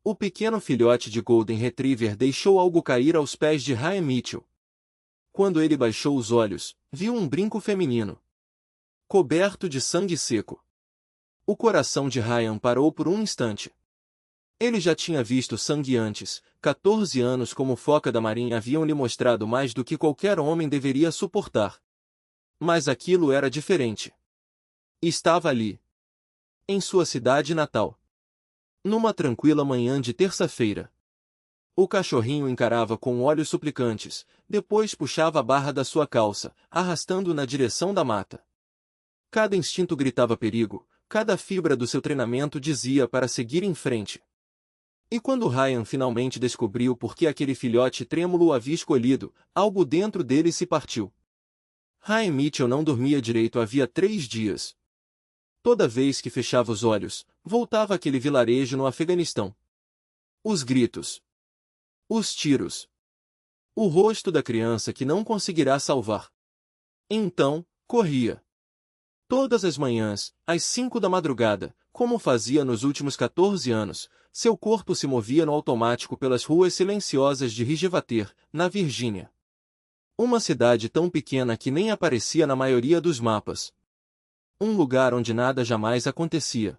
O pequeno filhote de Golden Retriever deixou algo cair aos pés de Ryan Mitchell. Quando ele baixou os olhos, viu um brinco feminino, coberto de sangue seco. O coração de Ryan parou por um instante. Ele já tinha visto sangue antes. 14 anos como foca da marinha haviam lhe mostrado mais do que qualquer homem deveria suportar. Mas aquilo era diferente. Estava ali, em sua cidade natal. Numa tranquila manhã de terça-feira. O cachorrinho encarava com olhos suplicantes, depois puxava a barra da sua calça, arrastando-o na direção da mata. Cada instinto gritava perigo, cada fibra do seu treinamento dizia para seguir em frente. E quando Ryan finalmente descobriu por que aquele filhote trêmulo o havia escolhido, algo dentro dele se partiu. Ryan Mitchell não dormia direito havia 3 dias. Toda vez que fechava os olhos, voltava àquele vilarejo no Afeganistão. Os gritos. Os tiros. O rosto da criança que não conseguirá salvar. Então, corria. Todas as manhãs, às 5 da madrugada, como fazia nos últimos 14 anos, seu corpo se movia no automático pelas ruas silenciosas de Ridgewater, na Virgínia. Uma cidade tão pequena que nem aparecia na maioria dos mapas. Um lugar onde nada jamais acontecia.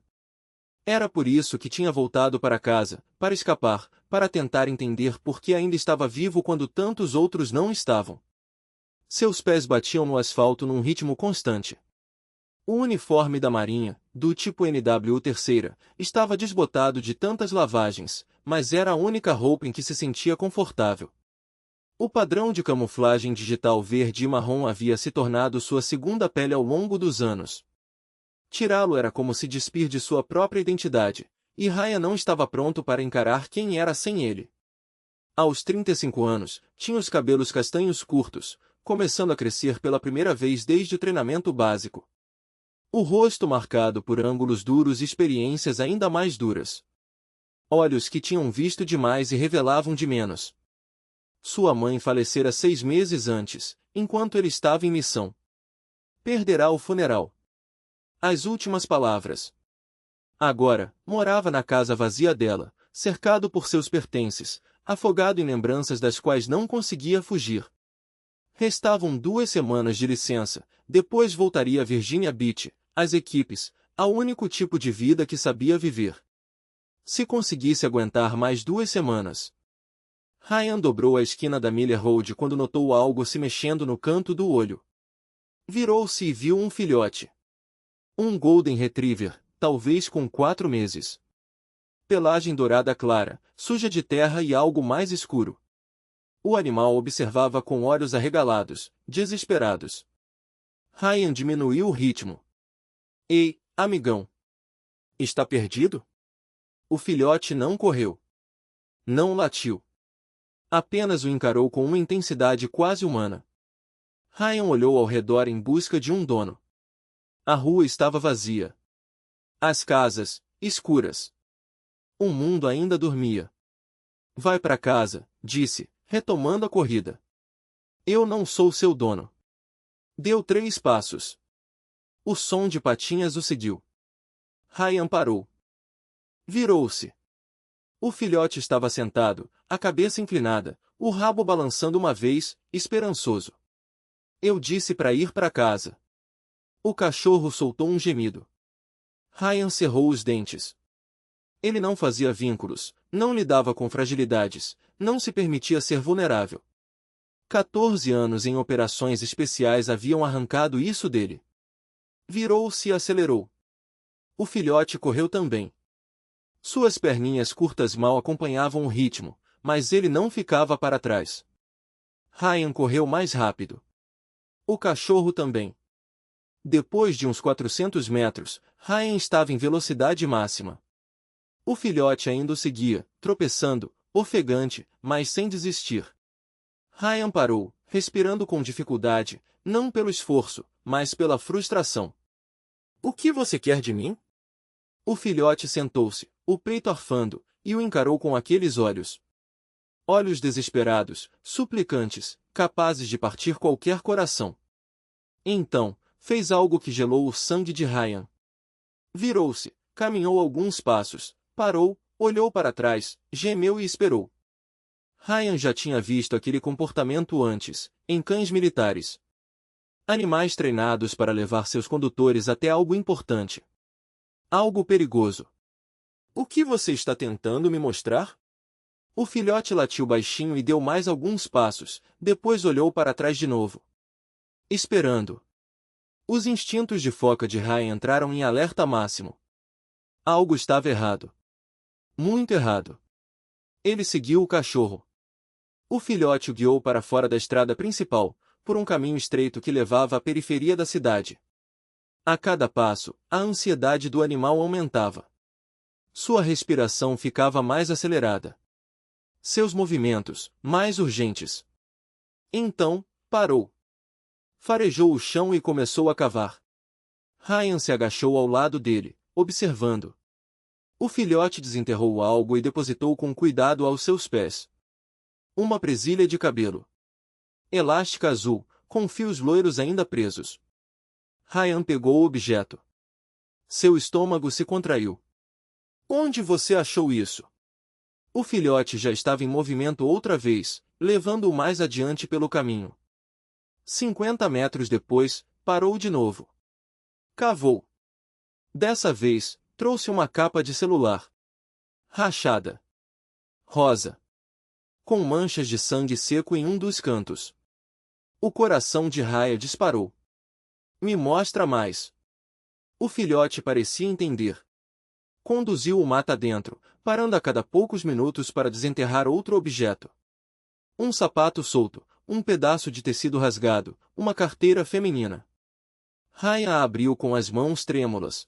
Era por isso que tinha voltado para casa, para escapar, para tentar entender por que ainda estava vivo quando tantos outros não estavam. Seus pés batiam no asfalto num ritmo constante. O uniforme da marinha, do tipo NW3, estava desbotado de tantas lavagens, mas era a única roupa em que se sentia confortável. O padrão de camuflagem digital verde e marrom havia se tornado sua segunda pele ao longo dos anos. Tirá-lo era como se despir de sua própria identidade, e Ryan não estava pronto para encarar quem era sem ele. Aos 35 anos, tinha os cabelos castanhos curtos, começando a crescer pela primeira vez desde o treinamento básico. O rosto marcado por ângulos duros e experiências ainda mais duras. Olhos que tinham visto demais e revelavam de menos. Sua mãe falecera 6 meses antes, enquanto ele estava em missão. Perderá o funeral. As últimas palavras. Agora, morava na casa vazia dela, cercado por seus pertences, afogado em lembranças das quais não conseguia fugir. Restavam 2 semanas de licença, depois voltaria a Virginia Beach, às equipes, ao único tipo de vida que sabia viver. Se conseguisse aguentar mais 2 semanas. Ryan dobrou a esquina da Miller Road quando notou algo se mexendo no canto do olho. Virou-se e viu um filhote. Um Golden Retriever, talvez com 4 meses. Pelagem dourada clara, suja de terra e algo mais escuro. O animal observava com olhos arregalados, desesperados. Ryan diminuiu o ritmo. Ei, amigão! Está perdido? O filhote não correu. Não latiu. Apenas o encarou com uma intensidade quase humana. Ryan olhou ao redor em busca de um dono. A rua estava vazia. As casas, escuras. O mundo ainda dormia. Vai para casa, disse, retomando a corrida. Eu não sou seu dono. Deu 3 passos. O som de patinhas o seguiu. Ryan parou. Virou-se. O filhote estava sentado, a cabeça inclinada, o rabo balançando uma vez, esperançoso. Eu disse para ir para casa. O cachorro soltou um gemido. Ryan cerrou os dentes. Ele não fazia vínculos, não lidava com fragilidades, não se permitia ser vulnerável. 14 anos em operações especiais haviam arrancado isso dele. Virou-se e acelerou. O filhote correu também. Suas perninhas curtas mal acompanhavam o ritmo, mas ele não ficava para trás. Ryan correu mais rápido. O cachorro também. Depois de uns 400 metros, Ryan estava em velocidade máxima. O filhote ainda o seguia, tropeçando, ofegante, mas sem desistir. Ryan parou, respirando com dificuldade, não pelo esforço, mas pela frustração. O que você quer de mim? O filhote sentou-se, o peito arfando, e o encarou com aqueles olhos. Olhos desesperados, suplicantes, capazes de partir qualquer coração. Então, fez algo que gelou o sangue de Ryan. Virou-se, caminhou alguns passos, parou, Olhou para trás, gemeu e esperou. Ryan já tinha visto aquele comportamento antes, em cães militares. Animais treinados para levar seus condutores até algo importante. Algo perigoso. O que você está tentando me mostrar? O filhote latiu baixinho e deu mais alguns passos, depois olhou para trás de novo. Esperando. Os instintos de foca de Ryan entraram em alerta máximo. Algo estava errado. Muito errado. Ele seguiu o cachorro. O filhote o guiou para fora da estrada principal, por um caminho estreito que levava à periferia da cidade. A cada passo, a ansiedade do animal aumentava. Sua respiração ficava mais acelerada. Seus movimentos, mais urgentes. Então, parou. Farejou o chão e começou a cavar. Ryan se agachou ao lado dele, observando. O filhote desenterrou algo e depositou com cuidado aos seus pés. Uma presilha de cabelo. Elástica azul, com fios loiros ainda presos. Ryan pegou o objeto. Seu estômago se contraiu. Onde você achou isso? O filhote já estava em movimento outra vez, levando-o mais adiante pelo caminho. 50 metros depois, parou de novo. Cavou. Dessa vez, trouxe uma capa de celular. Rachada. Rosa. Com manchas de sangue seco em um dos cantos. O coração de Ryan disparou. Me mostra mais. O filhote parecia entender. Conduziu o mata dentro, parando a cada poucos minutos para desenterrar outro objeto. Um sapato solto, um pedaço de tecido rasgado, uma carteira feminina. Ryan a abriu com as mãos trêmulas.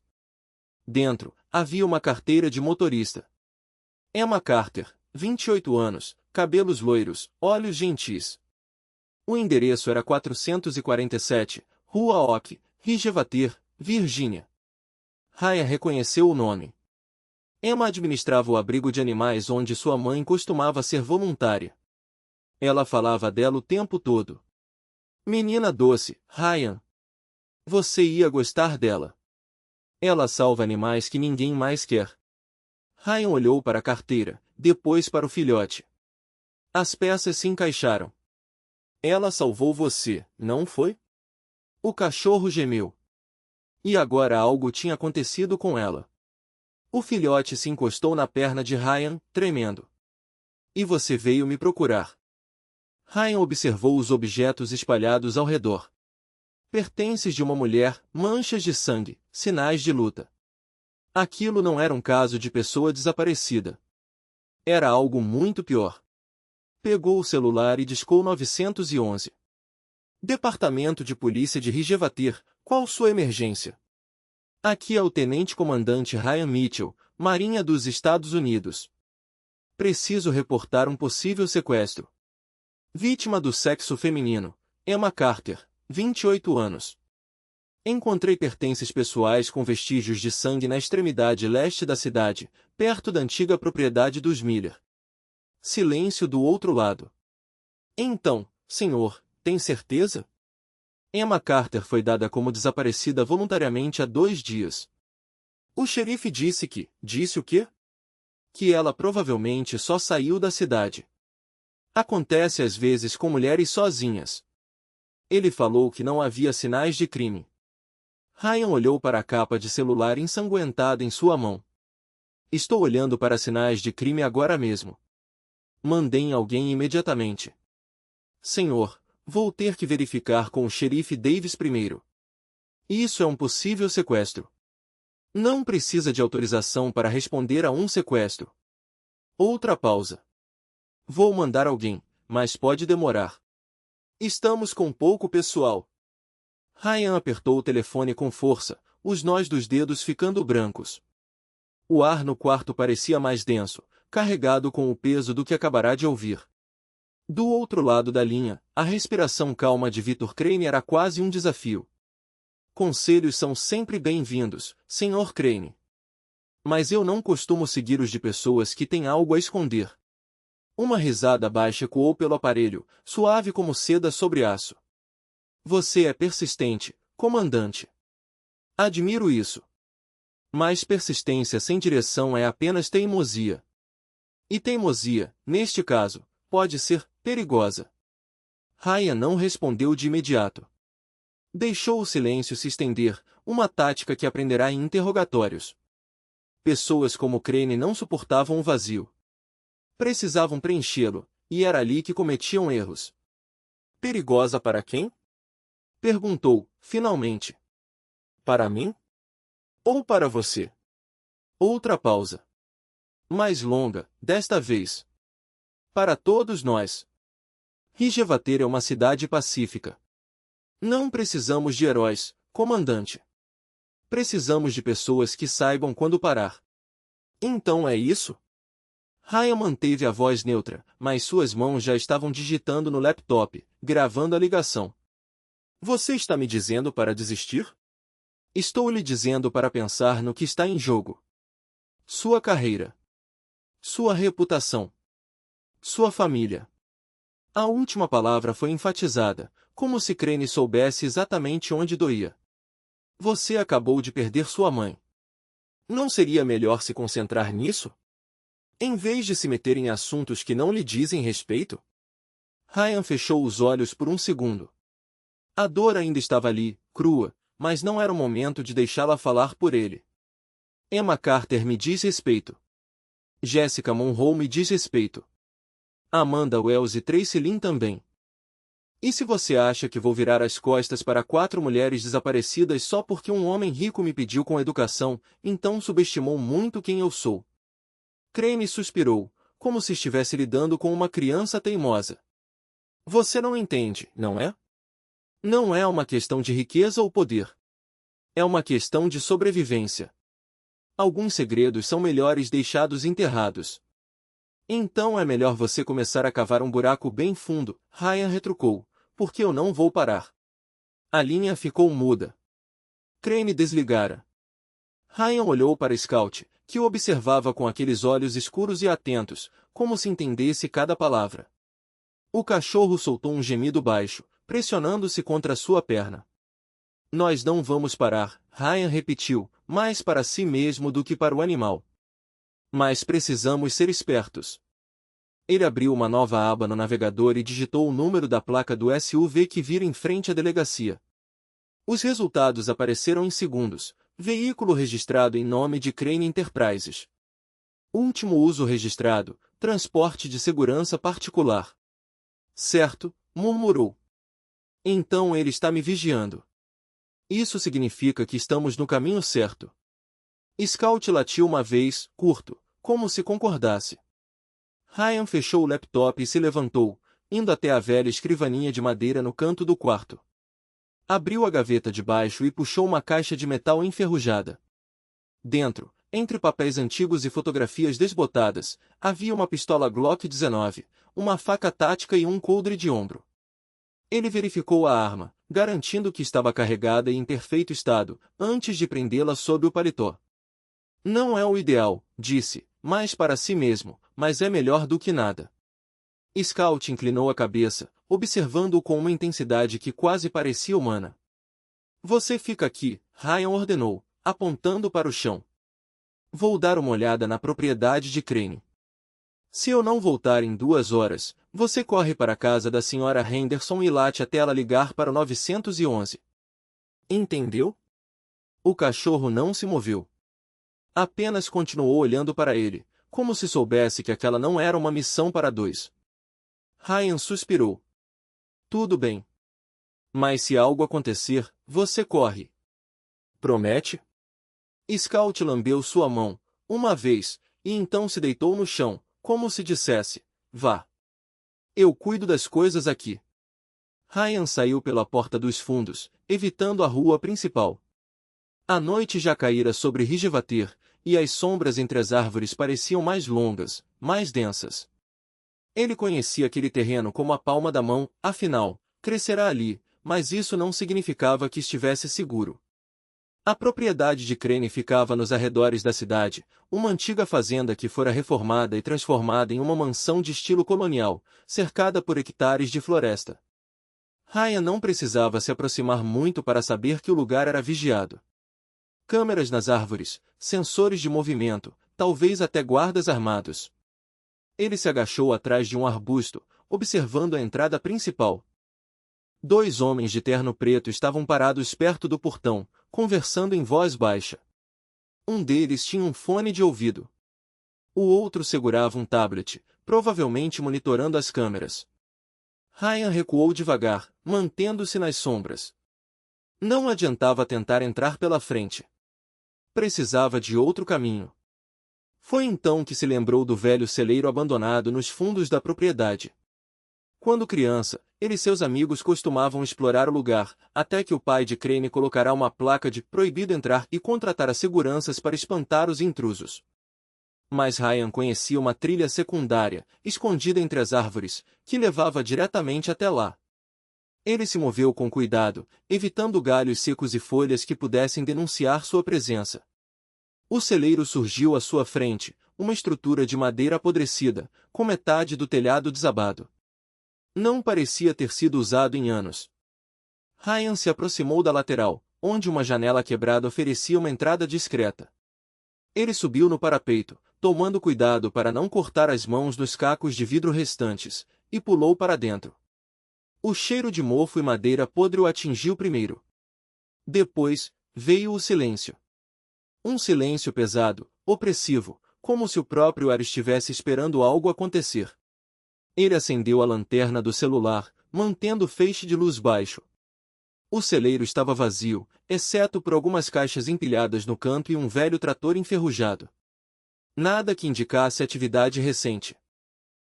Dentro, havia uma carteira de motorista. Emma Carter, 28 anos, cabelos loiros, olhos gentis. O endereço era 447, Rua Oak, Ridgewater, Virgínia. Ryan reconheceu o nome. Emma administrava o abrigo de animais onde sua mãe costumava ser voluntária. Ela falava dela o tempo todo. Menina doce, Ryan. Você ia gostar dela. Ela salva animais que ninguém mais quer. Ryan olhou para a carteira, depois para o filhote. As peças se encaixaram. Ela salvou você, não foi? O cachorro gemeu. E agora algo tinha acontecido com ela. O filhote se encostou na perna de Ryan, tremendo. E você veio me procurar. Ryan observou os objetos espalhados ao redor. Pertences de uma mulher, manchas de sangue, sinais de luta. Aquilo não era um caso de pessoa desaparecida. Era algo muito pior. Pegou o celular e discou 911. Departamento de Polícia de Ridgewater, qual sua emergência? Aqui é o Tenente-Comandante Ryan Mitchell, Marinha dos Estados Unidos. Preciso reportar um possível sequestro. Vítima do sexo feminino, Emma Carter, 28 anos. Encontrei pertences pessoais com vestígios de sangue na extremidade leste da cidade, perto da antiga propriedade dos Miller. Silêncio do outro lado. Então, senhor, tem certeza? Emma Carter foi dada como desaparecida voluntariamente há 2 dias. O xerife disse que... Disse o quê? Que ela provavelmente só saiu da cidade. Acontece às vezes com mulheres sozinhas. Ele falou que não havia sinais de crime. Ryan olhou para a capa de celular ensanguentada em sua mão. Estou olhando para sinais de crime agora mesmo. Mandem alguém imediatamente. Senhor, vou ter que verificar com o xerife Davis primeiro. Isso é um possível sequestro. Não precisa de autorização para responder a um sequestro. Outra pausa. Vou mandar alguém, mas pode demorar. Estamos com pouco pessoal. Ryan apertou o telefone com força, os nós dos dedos ficando brancos. O ar no quarto parecia mais denso, carregado com o peso do que acabará de ouvir. Do outro lado da linha, a respiração calma de Victor Crane era quase um desafio. Conselhos são sempre bem-vindos, Sr. Crane. Mas eu não costumo seguir os de pessoas que têm algo a esconder. Uma risada baixa ecoou pelo aparelho, suave como seda sobre aço. Você é persistente, comandante. Admiro isso. Mas persistência sem direção é apenas teimosia. E teimosia, neste caso, pode ser perigosa. Ryan não respondeu de imediato. Deixou o silêncio se estender, uma tática que aprenderá em interrogatórios. Pessoas como Crane não suportavam o vazio. Precisavam preenchê-lo, e era ali que cometiam erros. Perigosa para quem? Perguntou, finalmente. Para mim? Ou para você? Outra pausa. Mais longa, desta vez. Para todos nós. Rijavater é uma cidade pacífica. Não precisamos de heróis, comandante. Precisamos de pessoas que saibam quando parar. Então é isso? Ryan manteve a voz neutra, mas suas mãos já estavam digitando no laptop, gravando a ligação. Você está me dizendo para desistir? Estou lhe dizendo para pensar no que está em jogo. Sua carreira. Sua reputação. Sua família. A última palavra foi enfatizada, como se Crane soubesse exatamente onde doía. Você acabou de perder sua mãe. Não seria melhor se concentrar nisso? Em vez de se meter em assuntos que não lhe dizem respeito? Ryan fechou os olhos por um segundo. A dor ainda estava ali, crua, mas não era o momento de deixá-la falar por ele. Emma Carter me diz respeito. Jessica Monroe me diz respeito. Amanda Wells e Tracy Lynn também. E se você acha que vou virar as costas para 4 mulheres desaparecidas só porque um homem rico me pediu com educação, então subestimou muito quem eu sou. Crane suspirou, como se estivesse lidando com uma criança teimosa. Você não entende, não é? Não é uma questão de riqueza ou poder. É uma questão de sobrevivência. Alguns segredos são melhores deixados enterrados. Então é melhor você começar a cavar um buraco bem fundo, Ryan retrucou, porque eu não vou parar. A linha ficou muda. Crane desligara. Ryan olhou para Scout, que o observava com aqueles olhos escuros e atentos, como se entendesse cada palavra. O cachorro soltou um gemido baixo, pressionando-se contra sua perna. Nós não vamos parar, Ryan repetiu, mais para si mesmo do que para o animal. Mas precisamos ser espertos. Ele abriu uma nova aba no navegador e digitou o número da placa do SUV que vira em frente à delegacia. Os resultados apareceram em segundos. Veículo registrado em nome de Crane Enterprises. Último uso registrado, transporte de segurança particular. Certo, murmurou. Então ele está me vigiando. Isso significa que estamos no caminho certo. Scout latiu uma vez, curto, como se concordasse. Ryan fechou o laptop e se levantou, indo até a velha escrivaninha de madeira no canto do quarto. Abriu a gaveta de baixo e puxou uma caixa de metal enferrujada. Dentro, entre papéis antigos e fotografias desbotadas, havia uma pistola Glock 19, uma faca tática e um coldre de ombro. Ele verificou a arma, garantindo que estava carregada e em perfeito estado, antes de prendê-la sob o paletó. Não é o ideal, disse, mais para si mesmo, mas é melhor do que nada. Scout inclinou a cabeça, observando-o com uma intensidade que quase parecia humana. Você fica aqui, Ryan ordenou, apontando para o chão. Vou dar uma olhada na propriedade de Crane. Se eu não voltar em 2 horas, você corre para a casa da Sra. Henderson e late até ela ligar para o 911. Entendeu? O cachorro não se moveu. Apenas continuou olhando para ele, como se soubesse que aquela não era uma missão para 2. Ryan suspirou. Tudo bem. Mas se algo acontecer, você corre. Promete? Scout lambeu sua mão, uma vez, e então se deitou no chão, como se dissesse, vá. Eu cuido das coisas aqui. Ryan saiu pela porta dos fundos, evitando a rua principal. A noite já caíra sobre Rijavater, e as sombras entre as árvores pareciam mais longas, mais densas. Ele conhecia aquele terreno como a palma da mão, afinal, crescerá ali, mas isso não significava que estivesse seguro. A propriedade de Crane ficava nos arredores da cidade, uma antiga fazenda que fora reformada e transformada em uma mansão de estilo colonial, cercada por hectares de floresta. Ryan não precisava se aproximar muito para saber que o lugar era vigiado. câmeras nas árvores, sensores de movimento, talvez até guardas armados. Ele se agachou atrás de um arbusto, observando a entrada principal. 2 homens de terno preto estavam parados perto do portão, conversando em voz baixa. Um deles tinha um fone de ouvido. O outro segurava um tablet, provavelmente monitorando as câmeras. Ryan recuou devagar, mantendo-se nas sombras. Não adiantava tentar entrar pela frente. Precisava de outro caminho. Foi então que se lembrou do velho celeiro abandonado nos fundos da propriedade. Quando criança, ele e seus amigos costumavam explorar o lugar, até que o pai de Crane colocará uma placa de proibido entrar e contratará seguranças para espantar os intrusos. Mas Ryan conhecia uma trilha secundária, escondida entre as árvores, que levava diretamente até lá. Ele se moveu com cuidado, evitando galhos secos e folhas que pudessem denunciar sua presença. O celeiro surgiu à sua frente, uma estrutura de madeira apodrecida, com metade do telhado desabado. Não parecia ter sido usado em anos. Ryan se aproximou da lateral, onde uma janela quebrada oferecia uma entrada discreta. Ele subiu no parapeito, tomando cuidado para não cortar as mãos nos cacos de vidro restantes, e pulou para dentro. O cheiro de mofo e madeira podre o atingiu primeiro. Depois, veio o silêncio. Um silêncio pesado, opressivo, como se o próprio ar estivesse esperando algo acontecer. Ele acendeu a lanterna do celular, mantendo o feixe de luz baixo. O celeiro estava vazio, exceto por algumas caixas empilhadas no canto e um velho trator enferrujado. Nada que indicasse atividade recente.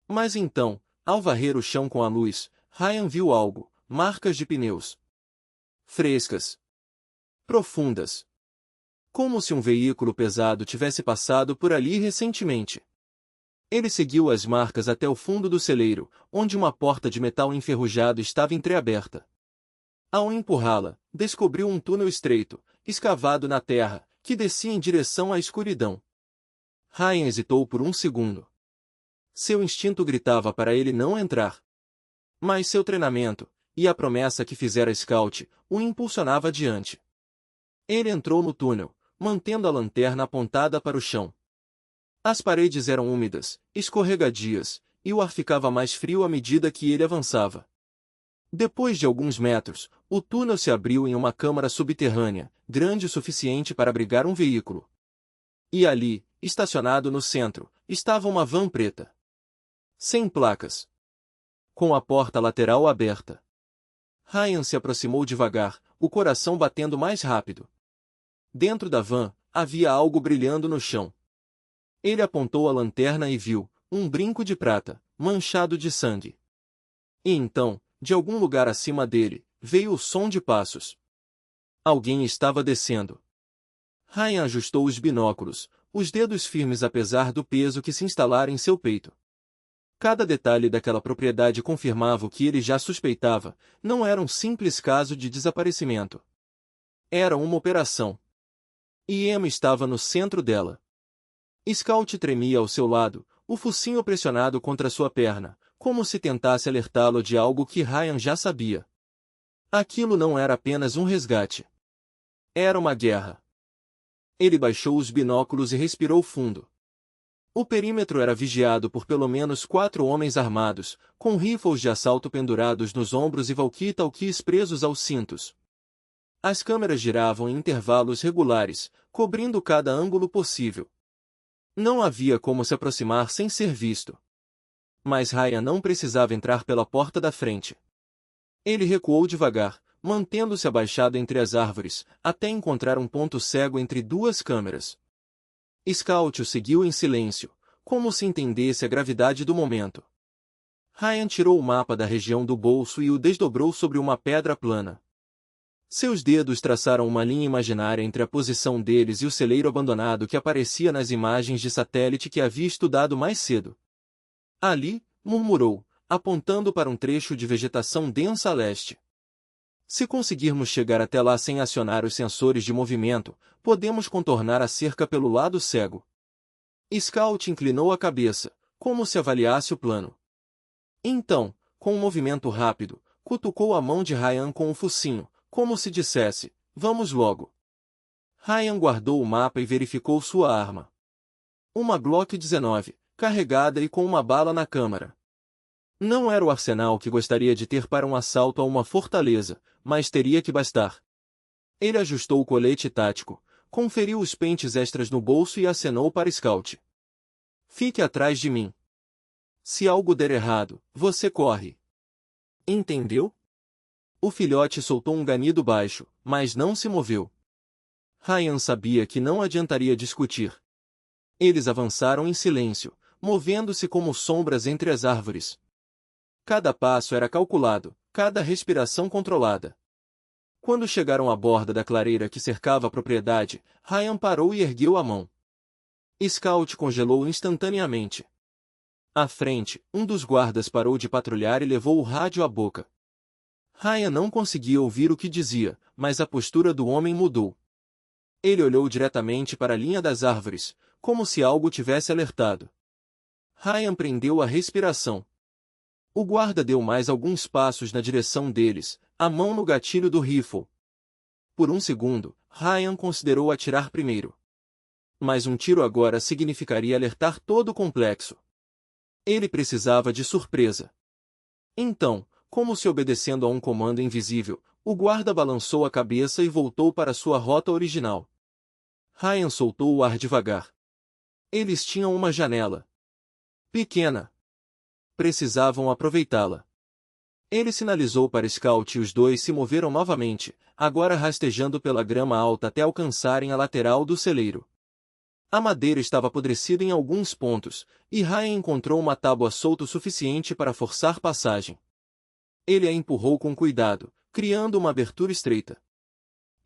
Mas então, ao varrer o chão com a luz, Ryan viu algo: marcas de pneus. Frescas. Profundas. Como se um veículo pesado tivesse passado por ali recentemente. Ele seguiu as marcas até o fundo do celeiro, onde uma porta de metal enferrujado estava entreaberta. Ao empurrá-la, descobriu um túnel estreito, escavado na terra, que descia em direção à escuridão. Ryan hesitou por um segundo. Seu instinto gritava para ele não entrar. Mas seu treinamento, e a promessa que fizera Scout, o impulsionava adiante. Ele entrou no túnel, mantendo a lanterna apontada para o chão. As paredes eram úmidas, escorregadias, e o ar ficava mais frio à medida que ele avançava. Depois de alguns metros, o túnel se abriu em uma câmara subterrânea, grande o suficiente para abrigar um veículo. E ali, estacionado no centro, estava uma van preta. Sem placas. Com a porta lateral aberta. Ryan se aproximou devagar, o coração batendo mais rápido. Dentro da van, havia algo brilhando no chão. Ele apontou a lanterna e viu um brinco de prata, manchado de sangue. E então, de algum lugar acima dele, veio o som de passos. Alguém estava descendo. Ryan ajustou os binóculos, os dedos firmes apesar do peso que se instalara em seu peito. Cada detalhe daquela propriedade confirmava o que ele já suspeitava: não era um simples caso de desaparecimento. Era uma operação. E Emma estava no centro dela. Scout tremia ao seu lado, o focinho pressionado contra sua perna, como se tentasse alertá-lo de algo que Ryan já sabia. Aquilo não era apenas um resgate. Era uma guerra. Ele baixou os binóculos e respirou fundo. O perímetro era vigiado por pelo menos 4 homens armados, com rifles de assalto pendurados nos ombros e walkie-talkies presos aos cintos. As câmeras giravam em intervalos regulares, cobrindo cada ângulo possível. Não havia como se aproximar sem ser visto. Mas Ryan não precisava entrar pela porta da frente. Ele recuou devagar, mantendo-se abaixado entre as árvores, até encontrar um ponto cego entre 2 câmeras. Scout o seguiu em silêncio, como se entendesse a gravidade do momento. Ryan tirou o mapa da região do bolso e o desdobrou sobre uma pedra plana. Seus dedos traçaram uma linha imaginária entre a posição deles e o celeiro abandonado que aparecia nas imagens de satélite que havia estudado mais cedo. Ali, murmurou, apontando para um trecho de vegetação densa a leste. Se conseguirmos chegar até lá sem acionar os sensores de movimento, podemos contornar a cerca pelo lado cego. Scout inclinou a cabeça, como se avaliasse o plano. Então, com um movimento rápido, cutucou a mão de Ryan com o focinho, como se dissesse: vamos logo. Ryan guardou o mapa e verificou sua arma. Uma Glock 19, carregada e com uma bala na câmara. Não era o arsenal que gostaria de ter para um assalto a uma fortaleza, mas teria que bastar. Ele ajustou o colete tático, conferiu os pentes extras no bolso e acenou para Scout. Fique atrás de mim. Se algo der errado, você corre. Entendeu? O filhote soltou um ganido baixo, mas não se moveu. Ryan sabia que não adiantaria discutir. Eles avançaram em silêncio, movendo-se como sombras entre as árvores. Cada passo era calculado, cada respiração controlada. Quando chegaram à borda da clareira que cercava a propriedade, Ryan parou e ergueu a mão. Scout congelou instantaneamente. À frente, um dos guardas parou de patrulhar e levou o rádio à boca. Ryan não conseguia ouvir o que dizia, mas a postura do homem mudou. Ele olhou diretamente para a linha das árvores, como se algo tivesse alertado. Ryan prendeu a respiração. O guarda deu mais alguns passos na direção deles, a mão no gatilho do rifle. Por um segundo, Ryan considerou atirar primeiro. Mas um tiro agora significaria alertar todo o complexo. Ele precisava de surpresa. Então, como se obedecendo a um comando invisível, o guarda balançou a cabeça e voltou para sua rota original. Ryan soltou o ar devagar. Eles tinham uma janela. Pequena. Precisavam aproveitá-la. Ele sinalizou para Scout e os dois se moveram novamente, agora rastejando pela grama alta até alcançarem a lateral do celeiro. A madeira estava apodrecida em alguns pontos, e Ryan encontrou uma tábua solta o suficiente para forçar passagem. Ele a empurrou com cuidado, criando uma abertura estreita.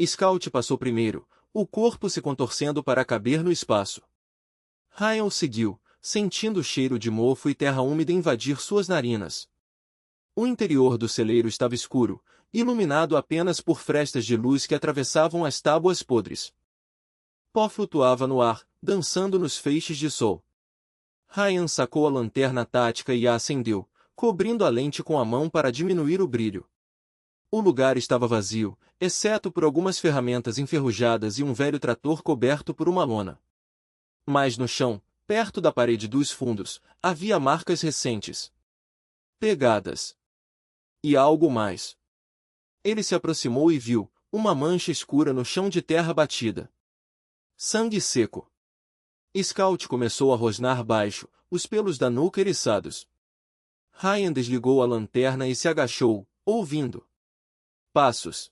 Scout passou primeiro, o corpo se contorcendo para caber no espaço. Ryan o seguiu, sentindo o cheiro de mofo e terra úmida invadir suas narinas. O interior do celeiro estava escuro, iluminado apenas por frestas de luz que atravessavam as tábuas podres. Pó flutuava no ar, dançando nos feixes de sol. Ryan sacou a lanterna tática e a acendeu, cobrindo a lente com a mão para diminuir o brilho. O lugar estava vazio, exceto por algumas ferramentas enferrujadas e um velho trator coberto por uma lona. Mas no chão, perto da parede dos fundos, havia marcas recentes. Pegadas. E algo mais. Ele se aproximou e viu uma mancha escura no chão de terra batida. Sangue seco. Scout começou a rosnar baixo, os pelos da nuca eriçados. Ryan desligou a lanterna e se agachou, ouvindo passos.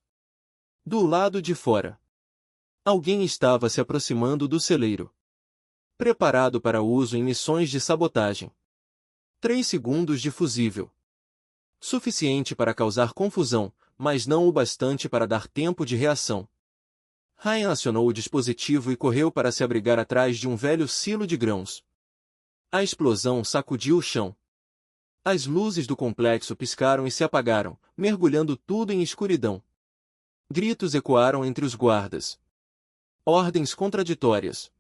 Do lado de fora. Alguém estava se aproximando do celeiro. Preparado para uso em missões de sabotagem. 3 segundos de fusível. Suficiente para causar confusão, mas não o bastante para dar tempo de reação. Ryan acionou o dispositivo e correu para se abrigar atrás de um velho silo de grãos. A explosão sacudiu o chão. As luzes do complexo piscaram e se apagaram, mergulhando tudo em escuridão. Gritos ecoaram entre os guardas. Ordens contraditórias.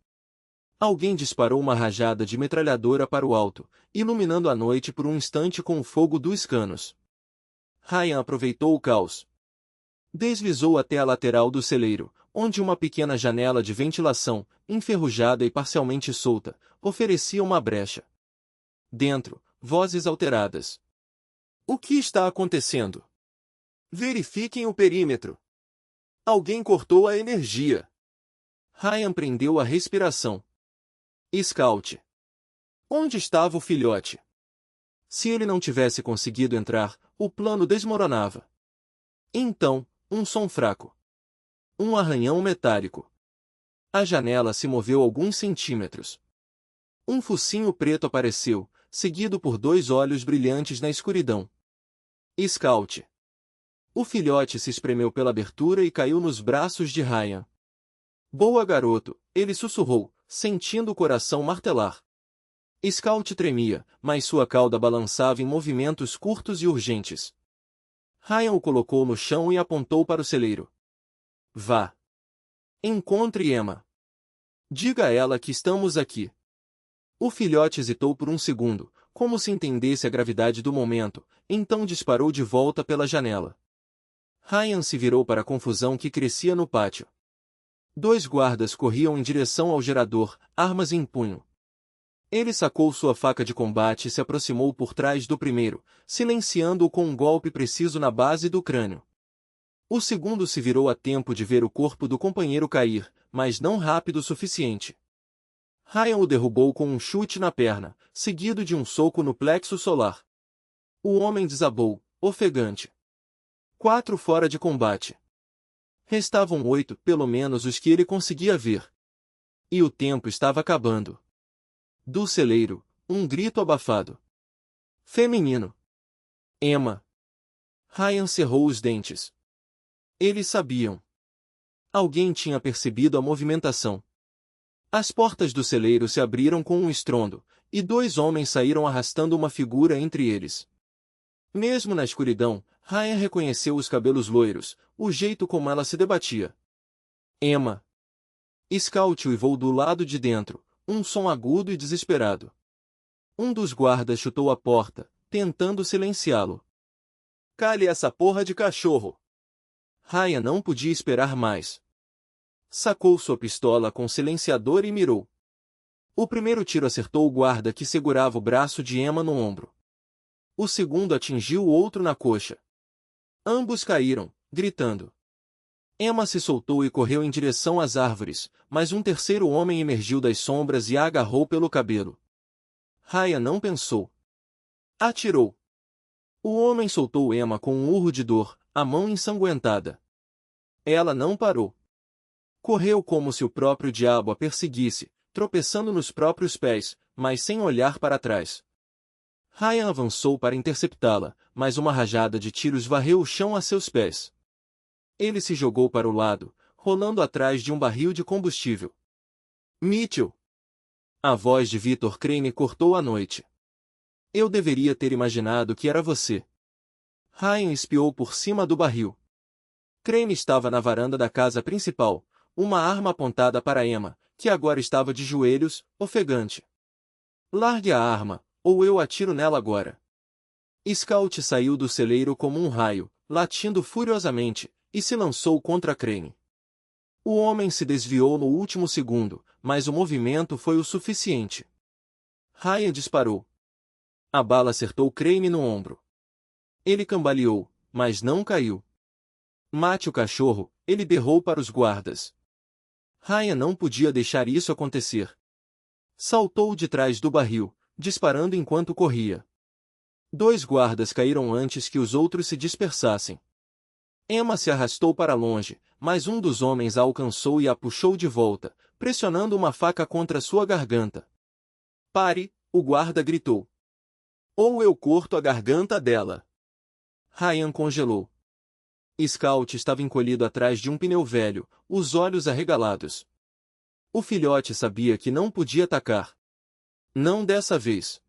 Alguém disparou uma rajada de metralhadora para o alto, iluminando a noite por um instante com o fogo dos canos. Ryan aproveitou o caos. Deslizou até a lateral do celeiro, onde uma pequena janela de ventilação, enferrujada e parcialmente solta, oferecia uma brecha. Dentro, vozes alteradas. O que está acontecendo? Verifiquem o perímetro. Alguém cortou a energia. Ryan prendeu a respiração. Scout. Onde estava o filhote? Se ele não tivesse conseguido entrar, o plano desmoronava. Então, um som fraco. Um arranhão metálico. A janela se moveu alguns centímetros. Um focinho preto apareceu, seguido por 2 olhos brilhantes na escuridão. Scout. O filhote se espremeu pela abertura e caiu nos braços de Ryan. Boa, garoto, ele sussurrou, sentindo o coração martelar. Scout tremia, mas sua cauda balançava em movimentos curtos e urgentes. Ryan o colocou no chão e apontou para o celeiro. Vá. Encontre Emma. Diga a ela que estamos aqui. O filhote hesitou por um segundo, como se entendesse a gravidade do momento, então disparou de volta pela janela. Ryan se virou para a confusão que crescia no pátio. Dois guardas corriam em direção ao gerador, armas em punho. Ele sacou sua faca de combate e se aproximou por trás do primeiro, silenciando-o com um golpe preciso na base do crânio. O segundo se virou a tempo de ver o corpo do companheiro cair, mas não rápido o suficiente. Ryan o derrubou com um chute na perna, seguido de um soco no plexo solar. O homem desabou, ofegante. 4 fora de combate. Restavam 8, pelo menos os que ele conseguia ver. E o tempo estava acabando. Do celeiro, um grito abafado. Feminino. Emma. Ryan cerrou os dentes. Eles sabiam. Alguém tinha percebido a movimentação. As portas do celeiro se abriram com um estrondo, e 2 homens saíram arrastando uma figura entre eles. Mesmo na escuridão, Ryan reconheceu os cabelos loiros, o jeito como ela se debatia. Emma. Scout uivou do lado de dentro, um som agudo e desesperado. Um dos guardas chutou a porta, tentando silenciá-lo. Cale essa porra de cachorro! Ryan não podia esperar mais. Sacou sua pistola com silenciador e mirou. O primeiro tiro acertou o guarda que segurava o braço de Emma no ombro. O segundo atingiu o outro na coxa. Ambos caíram, gritando. Emma se soltou e correu em direção às árvores, mas um terceiro homem emergiu das sombras e a agarrou pelo cabelo. Ryan não pensou. Atirou. O homem soltou Emma com um urro de dor, a mão ensanguentada. Ela não parou. Correu como se o próprio diabo a perseguisse, tropeçando nos próprios pés, mas sem olhar para trás. Ryan avançou para interceptá-la, mas uma rajada de tiros varreu o chão a seus pés. Ele se jogou para o lado, rolando atrás de um barril de combustível. Mitchell! A voz de Victor Crane cortou a noite. Eu deveria ter imaginado que era você. Ryan espiou por cima do barril. Crane estava na varanda da casa principal, uma arma apontada para Emma, que agora estava de joelhos, ofegante. Largue a arma, ou eu atiro nela agora. Scout saiu do celeiro como um raio, latindo furiosamente, e se lançou contra Crane. O homem se desviou no último segundo, mas o movimento foi o suficiente. Ryan disparou. A bala acertou Crane no ombro. Ele cambaleou, mas não caiu. Mate o cachorro, ele berrou para os guardas. Ryan não podia deixar isso acontecer. Saltou de trás do barril, disparando enquanto corria. 2 guardas caíram antes que os outros se dispersassem. Emma se arrastou para longe, mas um dos homens a alcançou e a puxou de volta, pressionando uma faca contra sua garganta. Pare, o guarda gritou. Ou eu corto a garganta dela. Ryan congelou. Scout estava encolhido atrás de um pneu velho, os olhos arregalados. O filhote sabia que não podia atacar. Não dessa vez.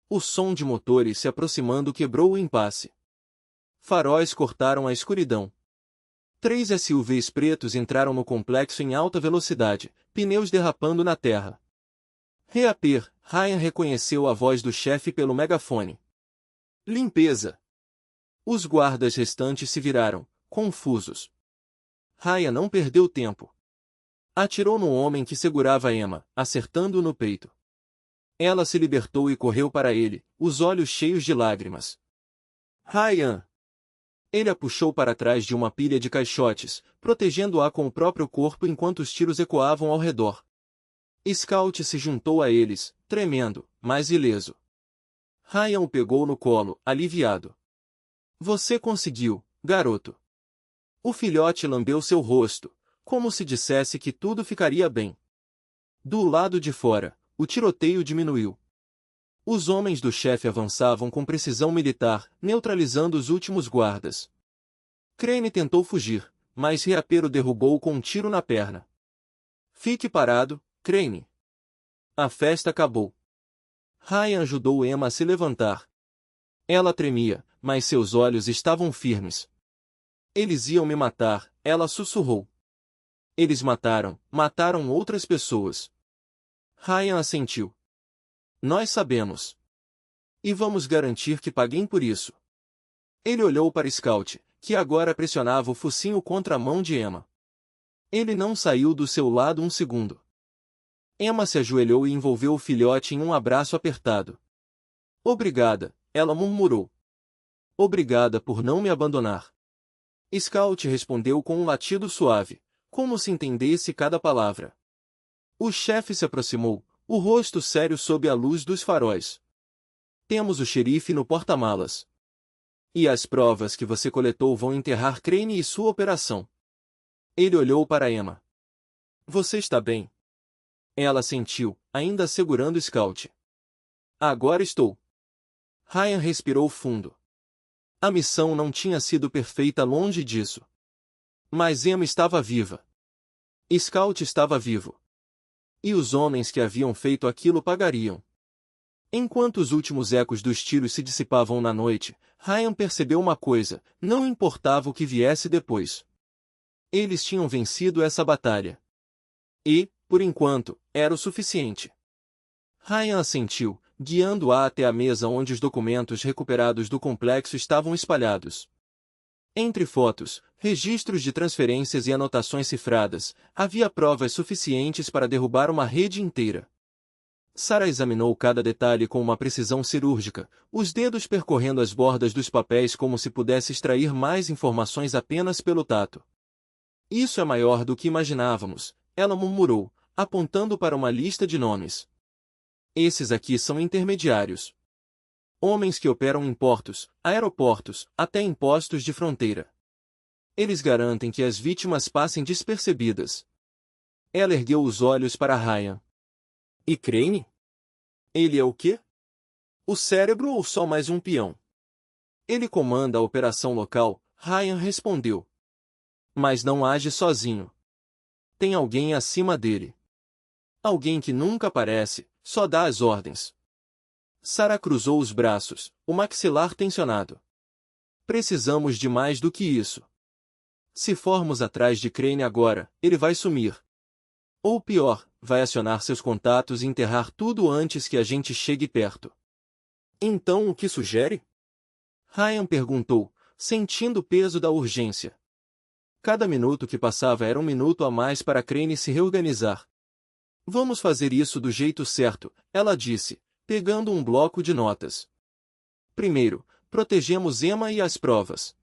O som de motores se aproximando quebrou o impasse. Faróis cortaram a escuridão. 3 SUVs pretos entraram no complexo em alta velocidade, pneus derrapando na terra. Reaper, Ryan reconheceu a voz do chefe pelo megafone. Limpeza. Os guardas restantes se viraram, confusos. Ryan não perdeu tempo. Atirou no homem que segurava Emma, acertando-o no peito. Ela se libertou e correu para ele, os olhos cheios de lágrimas. Ryan! Ele a puxou para trás de uma pilha de caixotes, protegendo-a com o próprio corpo enquanto os tiros ecoavam ao redor. Scout se juntou a eles, tremendo, mas ileso. Ryan o pegou no colo, aliviado. Você conseguiu, garoto. O filhote lambeu seu rosto, como se dissesse que tudo ficaria bem. Do lado de fora, o tiroteio diminuiu. Os homens do chefe avançavam com precisão militar, neutralizando os últimos guardas. Crane tentou fugir, mas Reaper o derrubou com um tiro na perna. Fique parado, Crane. A festa acabou. Ryan ajudou Emma a se levantar. Ela tremia, mas seus olhos estavam firmes. Eles iam me matar, ela sussurrou. Eles mataram outras pessoas. Ryan assentiu. Nós sabemos. E vamos garantir que paguem por isso. Ele olhou para Scout, que agora pressionava o focinho contra a mão de Emma. Ele não saiu do seu lado um segundo. Emma se ajoelhou e envolveu o filhote em um abraço apertado. Obrigada, ela murmurou. Obrigada por não me abandonar. Scout respondeu com um latido suave, como se entendesse cada palavra. O chefe se aproximou, o rosto sério sob a luz dos faróis. Temos o xerife no porta-malas. E as provas que você coletou vão enterrar Crane e sua operação. Ele olhou para Emma. Você está bem? Ela sentiu, ainda segurando Scout. Agora estou. Ryan respirou fundo. A missão não tinha sido perfeita, longe disso. Mas Emma estava viva. Scout estava vivo. E os homens que haviam feito aquilo pagariam. Enquanto os últimos ecos dos tiros se dissipavam na noite, Ryan percebeu uma coisa: não importava o que viesse depois. Eles tinham vencido essa batalha. E, por enquanto, era o suficiente. Ryan assentiu, guiando-a até a mesa onde os documentos recuperados do complexo estavam espalhados. Entre fotos, registros de transferências e anotações cifradas, havia provas suficientes para derrubar uma rede inteira. Sarah examinou cada detalhe com uma precisão cirúrgica, os dedos percorrendo as bordas dos papéis como se pudesse extrair mais informações apenas pelo tato. Isso é maior do que imaginávamos, ela murmurou, apontando para uma lista de nomes. Esses aqui são intermediários. Homens que operam em portos, aeroportos, até em postos de fronteira. Eles garantem que as vítimas passem despercebidas. Ela ergueu os olhos para Ryan. E Crane? Ele é o quê? O cérebro ou só mais um peão? Ele comanda a operação local, Ryan respondeu. Mas não age sozinho. Tem alguém acima dele. Alguém que nunca aparece, só dá as ordens. Sarah cruzou os braços, o maxilar tensionado. Precisamos de mais do que isso. Se formos atrás de Crane agora, ele vai sumir. Ou pior, vai acionar seus contatos e enterrar tudo antes que a gente chegue perto. Então o que sugere? Ryan perguntou, sentindo o peso da urgência. Cada minuto que passava era um minuto a mais para Crane se reorganizar. Vamos fazer isso do jeito certo, ela disse, pegando um bloco de notas. Primeiro, protegemos Emma e as provas.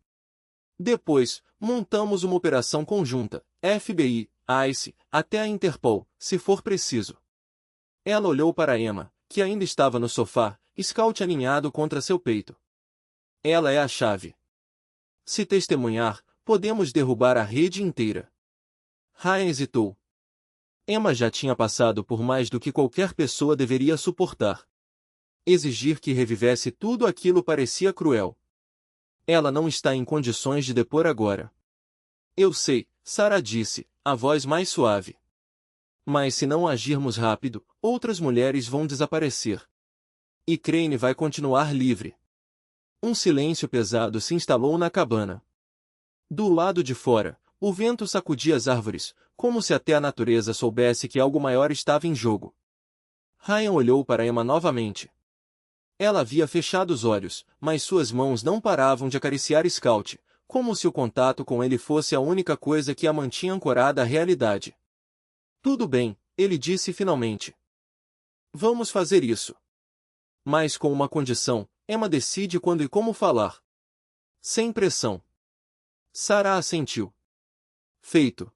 Depois, montamos uma operação conjunta, FBI, ICE, até a Interpol, se for preciso. Ela olhou para Emma, que ainda estava no sofá, Scout aninhado contra seu peito. Ela é a chave. Se testemunhar, podemos derrubar a rede inteira. Ryan hesitou. Emma já tinha passado por mais do que qualquer pessoa deveria suportar. Exigir que revivesse tudo aquilo parecia cruel. Ela não está em condições de depor agora. Eu sei, Sarah disse, a voz mais suave. Mas se não agirmos rápido, outras mulheres vão desaparecer. E Crane vai continuar livre. Um silêncio pesado se instalou na cabana. Do lado de fora, o vento sacudia as árvores, como se até a natureza soubesse que algo maior estava em jogo. Ryan olhou para Emma novamente. Ela havia fechado os olhos, mas suas mãos não paravam de acariciar Scout, como se o contato com ele fosse a única coisa que a mantinha ancorada à realidade. Tudo bem, ele disse finalmente. Vamos fazer isso. Mas com uma condição, Emma decide quando e como falar. Sem pressão. Sarah assentiu. Feito.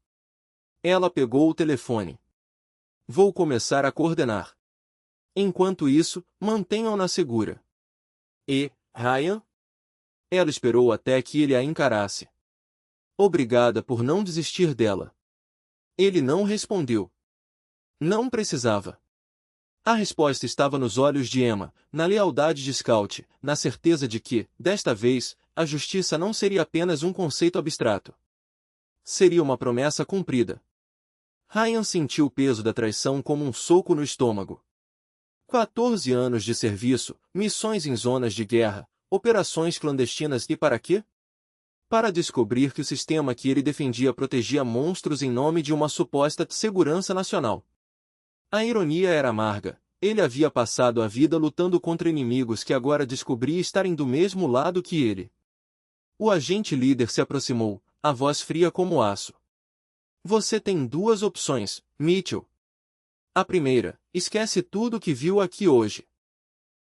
Ela pegou o telefone. Vou começar a coordenar. Enquanto isso, mantenham-na segura. E, Ryan? Ela esperou até que ele a encarasse. Obrigada por não desistir dela. Ele não respondeu. Não precisava. A resposta estava nos olhos de Emma, na lealdade de Scout, na certeza de que, desta vez, a justiça não seria apenas um conceito abstrato. Seria uma promessa cumprida. Ryan sentiu o peso da traição como um soco no estômago. 14 anos de serviço, missões em zonas de guerra, operações clandestinas e para quê? Para descobrir que o sistema que ele defendia protegia monstros em nome de uma suposta segurança nacional. A ironia era amarga. Ele havia passado a vida lutando contra inimigos que agora descobria estarem do mesmo lado que ele. O agente líder se aproximou, a voz fria como aço. Você tem duas opções, Mitchell. A primeira, esquece tudo que viu aqui hoje.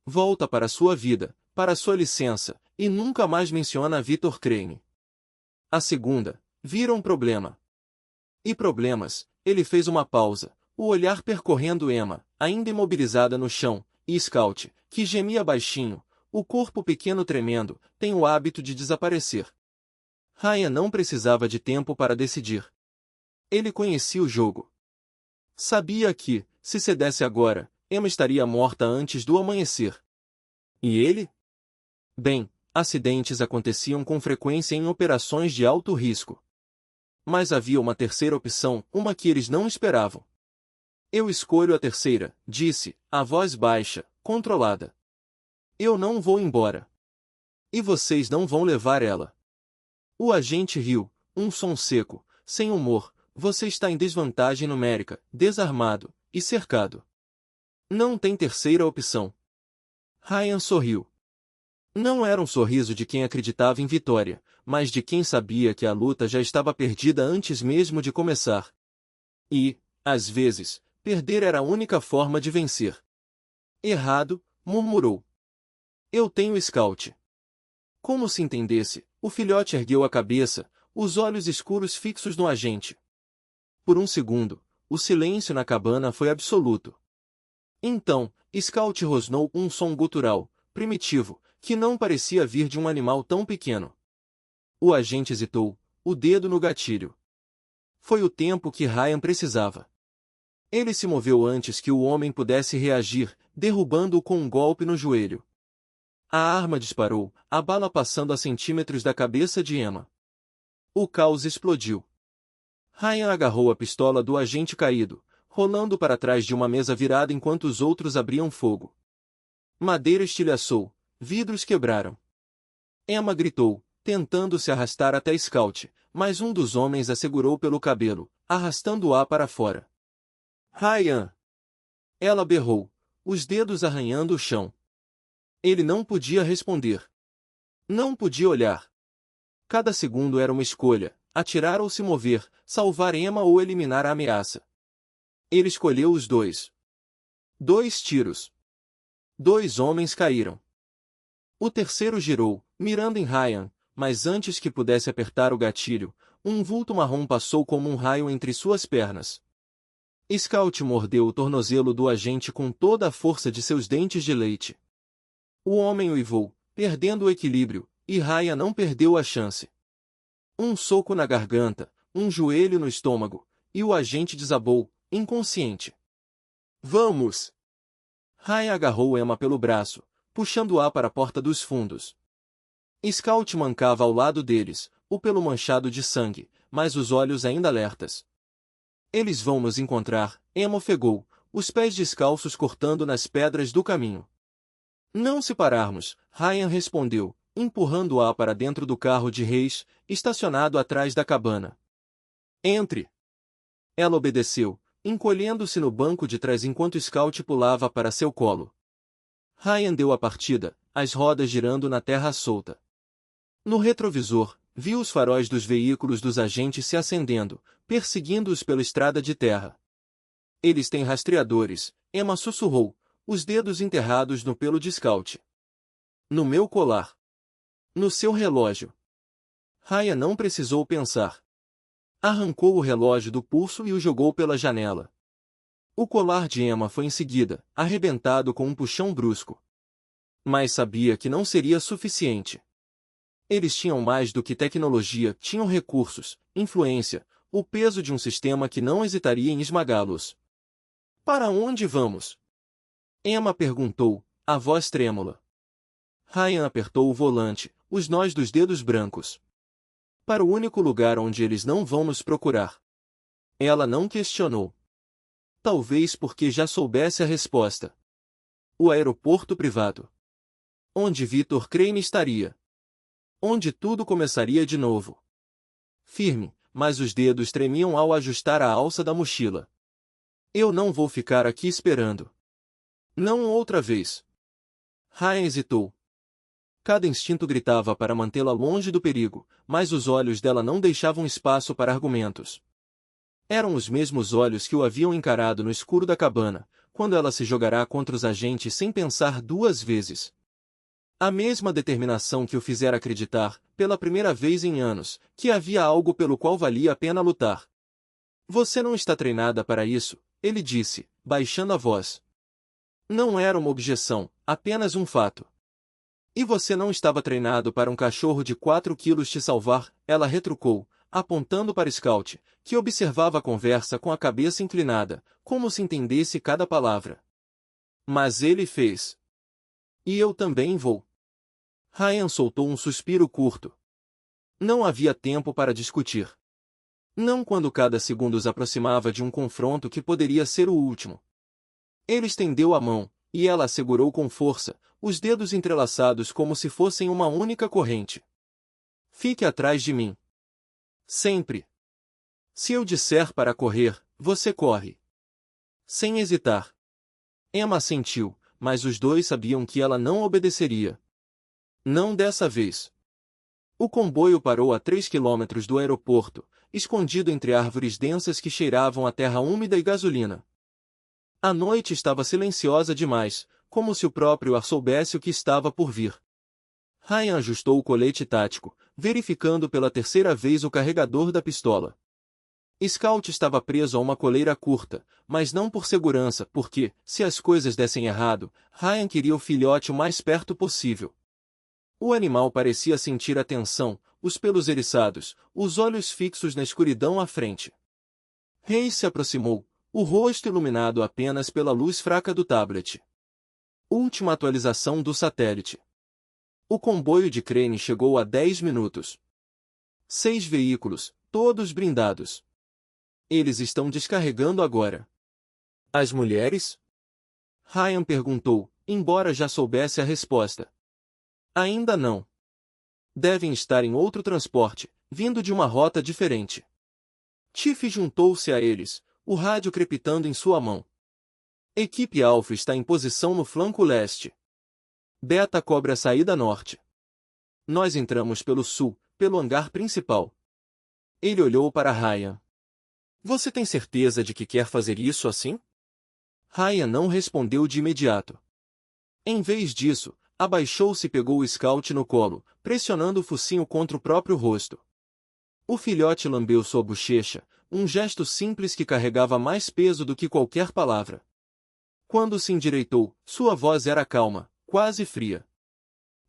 Volta para sua vida, para sua licença, e nunca mais menciona Victor Crane. A segunda, vira um problema. E problemas, ele fez uma pausa, o olhar percorrendo Emma, ainda imobilizada no chão, e Scout, que gemia baixinho, o corpo pequeno tremendo, tem o hábito de desaparecer. Ryan não precisava de tempo para decidir. Ele conhecia o jogo. Sabia que, se cedesse agora, Emma estaria morta antes do amanhecer. E ele? Bem, acidentes aconteciam com frequência em operações de alto risco. Mas havia uma terceira opção, uma que eles não esperavam. Eu escolho a terceira, disse, a voz baixa, controlada. Eu não vou embora. E vocês não vão levar ela. O agente riu, um som seco, sem humor. Você está em desvantagem numérica, desarmado e cercado. Não tem terceira opção. Ryan sorriu. Não era um sorriso de quem acreditava em vitória, mas de quem sabia que a luta já estava perdida antes mesmo de começar. E, às vezes, perder era a única forma de vencer. Errado, murmurou. Eu tenho Scout. Como se entendesse, o filhote ergueu a cabeça, os olhos escuros fixos no agente. Por um segundo, o silêncio na cabana foi absoluto. Então, Scout rosnou um som gutural, primitivo, que não parecia vir de um animal tão pequeno. O agente hesitou, o dedo no gatilho. Foi o tempo que Ryan precisava. Ele se moveu antes que o homem pudesse reagir, derrubando-o com um golpe no joelho. A arma disparou, a bala passando a centímetros da cabeça de Emma. O caos explodiu. Ryan agarrou a pistola do agente caído, rolando para trás de uma mesa virada enquanto os outros abriam fogo. Madeira estilhaçou, vidros quebraram. Emma gritou, tentando se arrastar até Scout, mas um dos homens a segurou pelo cabelo, arrastando-a para fora. Ryan! Ela berrou, os dedos arranhando o chão. Ele não podia responder. Não podia olhar. Cada segundo era uma escolha, atirar ou se mover, salvar Emma ou eliminar a ameaça. Ele escolheu os dois. 2 tiros. 2 homens caíram. O terceiro girou, mirando em Ryan, mas antes que pudesse apertar o gatilho, um vulto marrom passou como um raio entre suas pernas. Scout mordeu o tornozelo do agente com toda a força de seus dentes de leite. O homem uivou, perdendo o equilíbrio, e Ryan não perdeu a chance. Um soco na garganta, um joelho no estômago, e o agente desabou, inconsciente. Vamos! Ryan agarrou Emma pelo braço, puxando-a para a porta dos fundos. Scout mancava ao lado deles, o pelo manchado de sangue, mas os olhos ainda alertas. Eles vão nos encontrar, Emma ofegou, os pés descalços cortando nas pedras do caminho. Não se pararmos, Ryan respondeu, empurrando-a para dentro do carro de reis, estacionado atrás da cabana. Entre! Ela obedeceu, encolhendo-se no banco de trás enquanto Scout pulava para seu colo. Ryan deu a partida, as rodas girando na terra solta. No retrovisor, viu os faróis dos veículos dos agentes se acendendo, perseguindo-os pela estrada de terra. Eles têm rastreadores, Emma sussurrou, os dedos enterrados no pelo de Scout. No meu colar. No seu relógio. Ryan não precisou pensar. Arrancou o relógio do pulso e o jogou pela janela. O colar de Emma foi em seguida, arrebentado com um puxão brusco. Mas sabia que não seria suficiente. Eles tinham mais do que tecnologia, tinham recursos, influência, o peso de um sistema que não hesitaria em esmagá-los. Para onde vamos? Emma perguntou, a voz trêmula. Ryan apertou o volante, os nós dos dedos brancos. Para o único lugar onde eles não vão nos procurar. Ela não questionou. Talvez porque já soubesse a resposta. O aeroporto privado. Onde Victor Crane estaria. Onde tudo começaria de novo. Firme, mas os dedos tremiam ao ajustar a alça da mochila. Eu não vou ficar aqui esperando. Não outra vez. Ryan hesitou. Cada instinto gritava para mantê-la longe do perigo, mas os olhos dela não deixavam espaço para argumentos. Eram os mesmos olhos que o haviam encarado no escuro da cabana, quando ela se jogará contra os agentes sem pensar duas vezes. A mesma determinação que o fizera acreditar, pela primeira vez em anos, que havia algo pelo qual valia a pena lutar. Você não está treinada para isso, ele disse, baixando a voz. Não era uma objeção, apenas um fato. E você não estava treinado para um cachorro de 4 quilos te salvar, ela retrucou, apontando para Scout, que observava a conversa com a cabeça inclinada, como se entendesse cada palavra. Mas ele fez. E eu também vou. Ryan soltou um suspiro curto. Não havia tempo para discutir. Não quando cada segundo os aproximava de um confronto que poderia ser o último. Ele estendeu a mão, e ela a segurou com força, os dedos entrelaçados como se fossem uma única corrente. Fique atrás de mim. Sempre. Se eu disser para correr, você corre. Sem hesitar. Emma assentiu, mas os dois sabiam que ela não obedeceria. Não dessa vez. O comboio parou a 3 quilômetros do aeroporto, escondido entre árvores densas que cheiravam a terra úmida e gasolina. A noite estava silenciosa demais, como se o próprio ar soubesse o que estava por vir. Ryan ajustou o colete tático, verificando pela terceira vez o carregador da pistola. Scout estava preso a uma coleira curta, mas não por segurança, porque, se as coisas dessem errado, Ryan queria o filhote o mais perto possível. O animal parecia sentir a tensão, os pelos eriçados, os olhos fixos na escuridão à frente. Hayes se aproximou, o rosto iluminado apenas pela luz fraca do tablet. Última atualização do satélite. O comboio de Crane chegou a 10 minutos. 6 veículos, todos blindados. Eles estão descarregando agora. As mulheres? Ryan perguntou, embora já soubesse a resposta. Ainda não. Devem estar em outro transporte, vindo de uma rota diferente. Tiff juntou-se a eles, o rádio crepitando em sua mão. Equipe Alpha está em posição no flanco leste. Beta cobre a saída norte. Nós entramos pelo sul, pelo hangar principal. Ele olhou para Ryan. Você tem certeza de que quer fazer isso assim? Ryan não respondeu de imediato. Em vez disso, abaixou-se e pegou o Scout no colo, pressionando o focinho contra o próprio rosto. O filhote lambeu sua bochecha, um gesto simples que carregava mais peso do que qualquer palavra. Quando se endireitou, sua voz era calma, quase fria.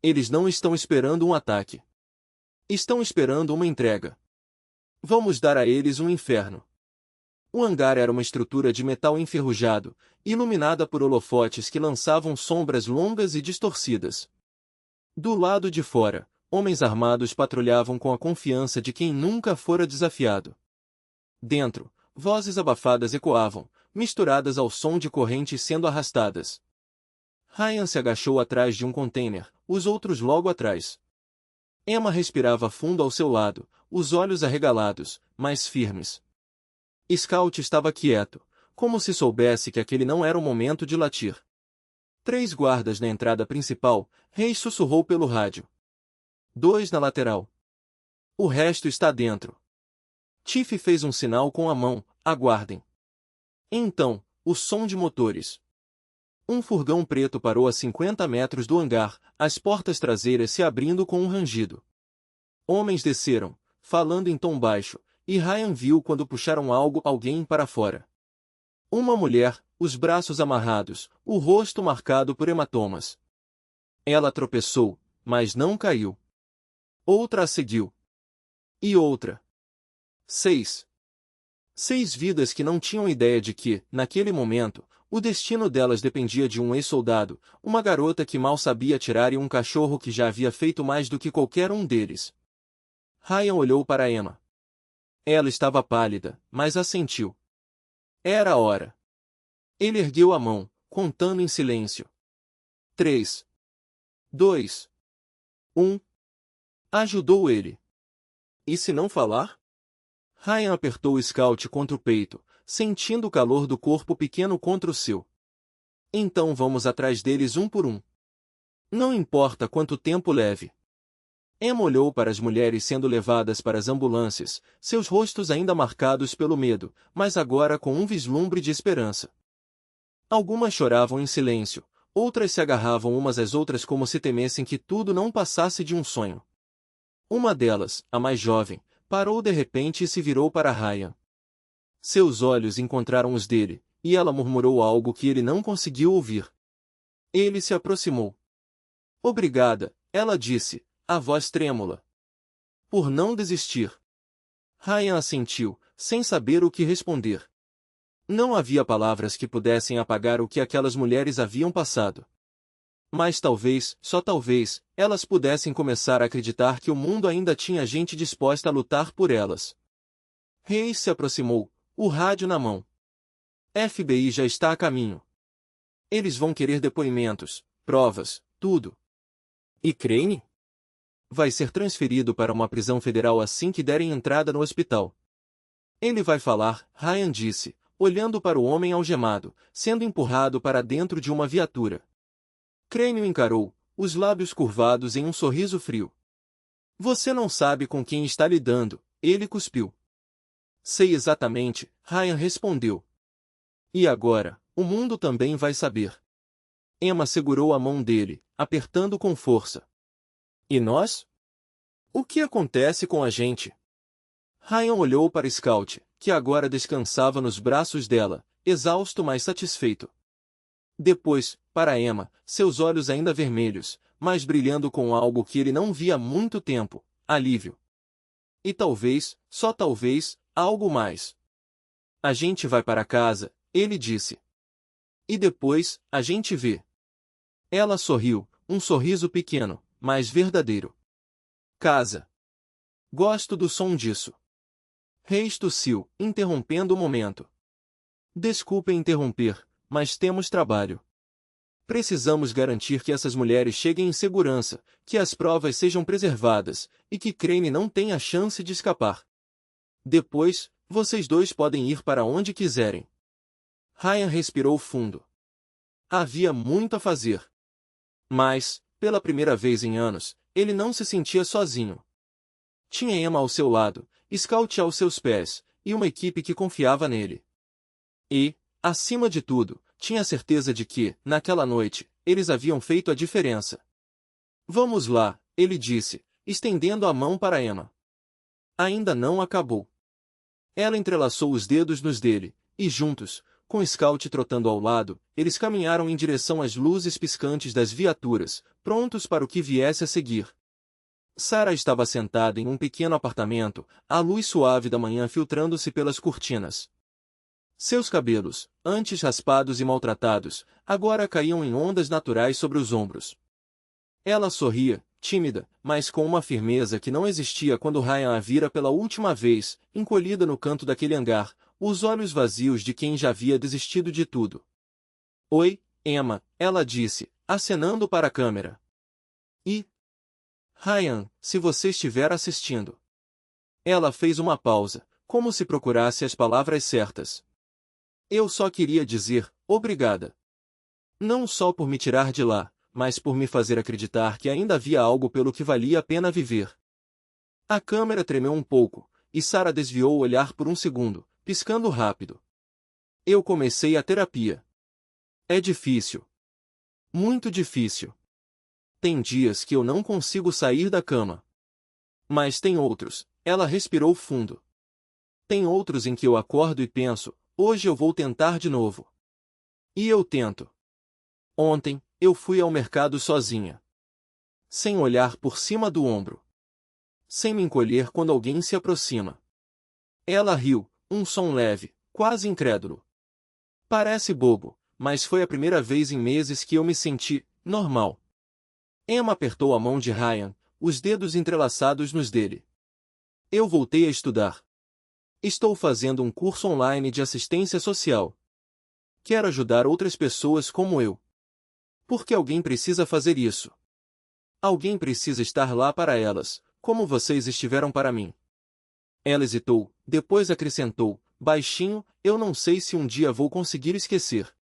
Eles não estão esperando um ataque. Estão esperando uma entrega. Vamos dar a eles um inferno. O hangar era uma estrutura de metal enferrujado, iluminada por holofotes que lançavam sombras longas e distorcidas. Do lado de fora, homens armados patrulhavam com a confiança de quem nunca fora desafiado. Dentro, vozes abafadas ecoavam, misturadas ao som de correntes sendo arrastadas. Ryan se agachou atrás de um container, os outros logo atrás. Emma respirava fundo ao seu lado, os olhos arregalados, mas firmes. Scout estava quieto, como se soubesse que aquele não era o momento de latir. 3 guardas na entrada principal, Reis sussurrou pelo rádio. 2 na lateral. O resto está dentro. Tiff fez um sinal com a mão, aguardem. Então, o som de motores. Um furgão preto parou a 50 metros do hangar, as portas traseiras se abrindo com um rangido. Homens desceram, falando em tom baixo, e Ryan viu quando puxaram alguém para fora. Uma mulher, os braços amarrados, o rosto marcado por hematomas. Ela tropeçou, mas não caiu. Outra a seguiu. E outra. 6. 6 vidas que não tinham ideia de que, naquele momento, o destino delas dependia de um ex-soldado, uma garota que mal sabia atirar e um cachorro que já havia feito mais do que qualquer um deles. Ryan olhou para Emma. Ela estava pálida, mas assentiu. Era a hora. Ele ergueu a mão, contando em silêncio. 3. 2. 1. Ajudou ele. E se não falar? Ryan apertou o Scout contra o peito, sentindo o calor do corpo pequeno contra o seu. Então vamos atrás deles um por um. Não importa quanto tempo leve. Emma olhou para as mulheres sendo levadas para as ambulâncias, seus rostos ainda marcados pelo medo, mas agora com um vislumbre de esperança. Algumas choravam em silêncio, outras se agarravam umas às outras como se temessem que tudo não passasse de um sonho. Uma delas, a mais jovem, parou de repente e se virou para Ryan. Seus olhos encontraram os dele, e ela murmurou algo que ele não conseguiu ouvir. Ele se aproximou. Obrigada, ela disse, a voz trêmula. Por não desistir. Ryan assentiu, sem saber o que responder. Não havia palavras que pudessem apagar o que aquelas mulheres haviam passado. Mas talvez, só talvez, elas pudessem começar a acreditar que o mundo ainda tinha gente disposta a lutar por elas. Reis se aproximou, o rádio na mão. FBI já está a caminho. Eles vão querer depoimentos, provas, tudo. E Crane? Vai ser transferido para uma prisão federal assim que derem entrada no hospital. Ele vai falar, Ryan disse, olhando para o homem algemado, sendo empurrado para dentro de uma viatura. Crane o encarou, os lábios curvados em um sorriso frio. Você não sabe com quem está lidando, ele cuspiu. Sei exatamente, Ryan respondeu. E agora, o mundo também vai saber. Emma segurou a mão dele, apertando com força. E nós? O que acontece com a gente? Ryan olhou para Scout, que agora descansava nos braços dela, exausto mas satisfeito. Depois, para Emma, seus olhos ainda vermelhos, mas brilhando com algo que ele não via há muito tempo, alívio. E talvez, só talvez, algo mais. A gente vai para casa, ele disse. E depois, a gente vê. Ela sorriu, um sorriso pequeno, mas verdadeiro. Casa. Gosto do som disso. Reis tossiu, interrompendo o momento. Desculpe interromper, mas temos trabalho. Precisamos garantir que essas mulheres cheguem em segurança, que as provas sejam preservadas, e que Crane não tenha chance de escapar. Depois, vocês dois podem ir para onde quiserem. Ryan respirou fundo. Havia muito a fazer. Mas, pela primeira vez em anos, ele não se sentia sozinho. Tinha Emma ao seu lado, Scout aos seus pés, e uma equipe que confiava nele. E, acima de tudo, tinha certeza de que, naquela noite, eles haviam feito a diferença. Vamos lá, ele disse, estendendo a mão para Emma. Ainda não acabou. Ela entrelaçou os dedos nos dele, e juntos, com Scout trotando ao lado, eles caminharam em direção às luzes piscantes das viaturas, prontos para o que viesse a seguir. Sarah estava sentada em um pequeno apartamento, a luz suave da manhã filtrando-se pelas cortinas. Seus cabelos, antes raspados e maltratados, agora caíam em ondas naturais sobre os ombros. Ela sorria, tímida, mas com uma firmeza que não existia quando Ryan a vira pela última vez, encolhida no canto daquele hangar, os olhos vazios de quem já havia desistido de tudo. Oi, Emma, ela disse, acenando para a câmera. E? Ryan, se você estiver assistindo. Ela fez uma pausa, como se procurasse as palavras certas. Eu só queria dizer, obrigada. Não só por me tirar de lá, mas por me fazer acreditar que ainda havia algo pelo que valia a pena viver. A câmera tremeu um pouco, e Sarah desviou o olhar por um segundo, piscando rápido. Eu comecei a terapia. É difícil. Muito difícil. Tem dias que eu não consigo sair da cama. Mas tem outros, ela respirou fundo. Tem outros em que eu acordo e penso, hoje eu vou tentar de novo. E eu tento. Ontem, eu fui ao mercado sozinha. Sem olhar por cima do ombro. Sem me encolher quando alguém se aproxima. Ela riu, um som leve, quase incrédulo. Parece bobo, mas foi a primeira vez em meses que eu me senti normal. Emma apertou a mão de Ryan, os dedos entrelaçados nos dele. Eu voltei a estudar. Estou fazendo um curso online de assistência social. Quero ajudar outras pessoas como eu. Porque alguém precisa fazer isso. Alguém precisa estar lá para elas, como vocês estiveram para mim. Ela hesitou, depois acrescentou, baixinho, eu não sei se um dia vou conseguir esquecer.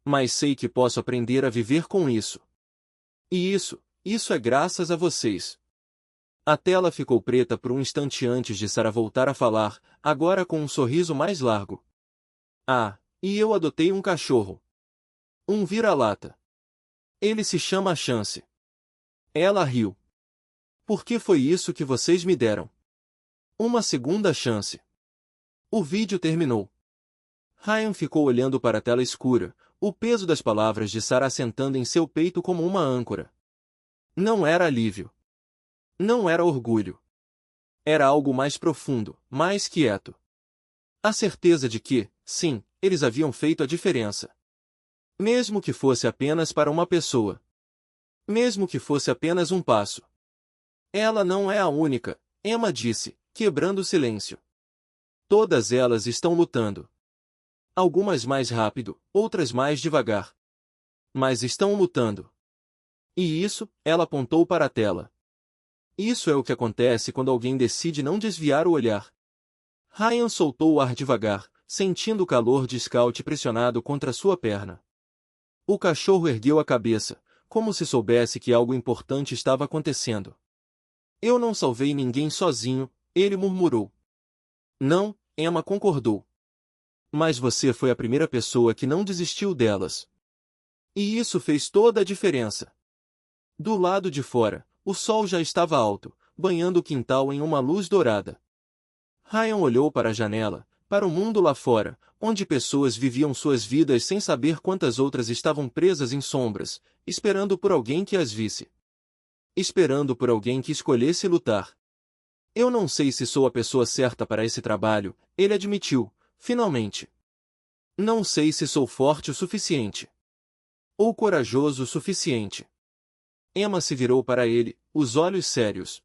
Mas sei que posso aprender a viver com isso. E isso é graças a vocês. A tela ficou preta por um instante antes de Sarah voltar a falar, agora com um sorriso mais largo. Ah, e eu adotei um cachorro. Um vira-lata. Ele se chama Chance. Ela riu. Por que foi isso que vocês me deram? Uma segunda chance. O vídeo terminou. Ryan ficou olhando para a tela escura, o peso das palavras de Sarah assentando em seu peito como uma âncora. Não era alívio. Não era orgulho. Era algo mais profundo, mais quieto. A certeza de que, sim, eles haviam feito a diferença. Mesmo que fosse apenas para uma pessoa. Mesmo que fosse apenas um passo. Ela não é a única, Emma disse, quebrando o silêncio. Todas elas estão lutando. Algumas mais rápido, outras mais devagar. Mas estão lutando. E isso, ela apontou para a tela. Isso é o que acontece quando alguém decide não desviar o olhar. Ryan soltou o ar devagar, sentindo o calor de Scout pressionado contra sua perna. O cachorro ergueu a cabeça, como se soubesse que algo importante estava acontecendo. Eu não salvei ninguém sozinho, ele murmurou. Não, Emma concordou. Mas você foi a primeira pessoa que não desistiu delas. E isso fez toda a diferença. Do lado de fora, o sol já estava alto, banhando o quintal em uma luz dourada. Ryan olhou para a janela, para o mundo lá fora, onde pessoas viviam suas vidas sem saber quantas outras estavam presas em sombras, esperando por alguém que as visse. Esperando por alguém que escolhesse lutar. Eu não sei se sou a pessoa certa para esse trabalho, ele admitiu, finalmente. Não sei se sou forte o suficiente. Ou corajoso o suficiente. Emma se virou para ele, os olhos sérios.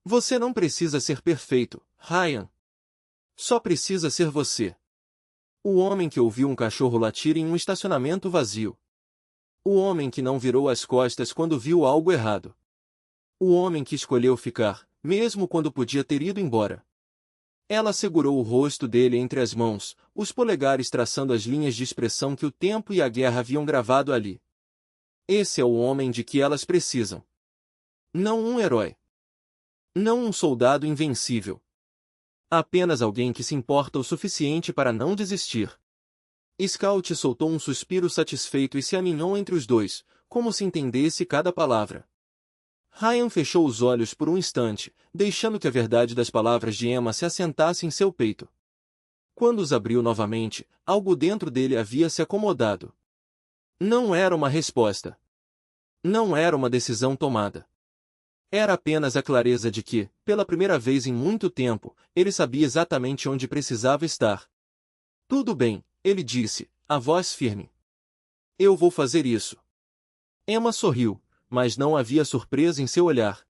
Você não precisa ser perfeito, Ryan. Só precisa ser você. O homem que ouviu um cachorro latir em um estacionamento vazio. O homem que não virou as costas quando viu algo errado. O homem que escolheu ficar, mesmo quando podia ter ido embora. Ela segurou o rosto dele entre as mãos, os polegares traçando as linhas de expressão que o tempo e a guerra haviam gravado ali. Esse é o homem de que elas precisam. Não um herói. Não um soldado invencível. Apenas alguém que se importa o suficiente para não desistir. Scout soltou um suspiro satisfeito e se aninhou entre os dois, como se entendesse cada palavra. Ryan fechou os olhos por um instante, deixando que a verdade das palavras de Emma se assentasse em seu peito. Quando os abriu novamente, algo dentro dele havia se acomodado. Não era uma resposta. Não era uma decisão tomada. Era apenas a clareza de que, pela primeira vez em muito tempo, ele sabia exatamente onde precisava estar. Tudo bem, ele disse, a voz firme. Eu vou fazer isso. Emma sorriu, mas não havia surpresa em seu olhar.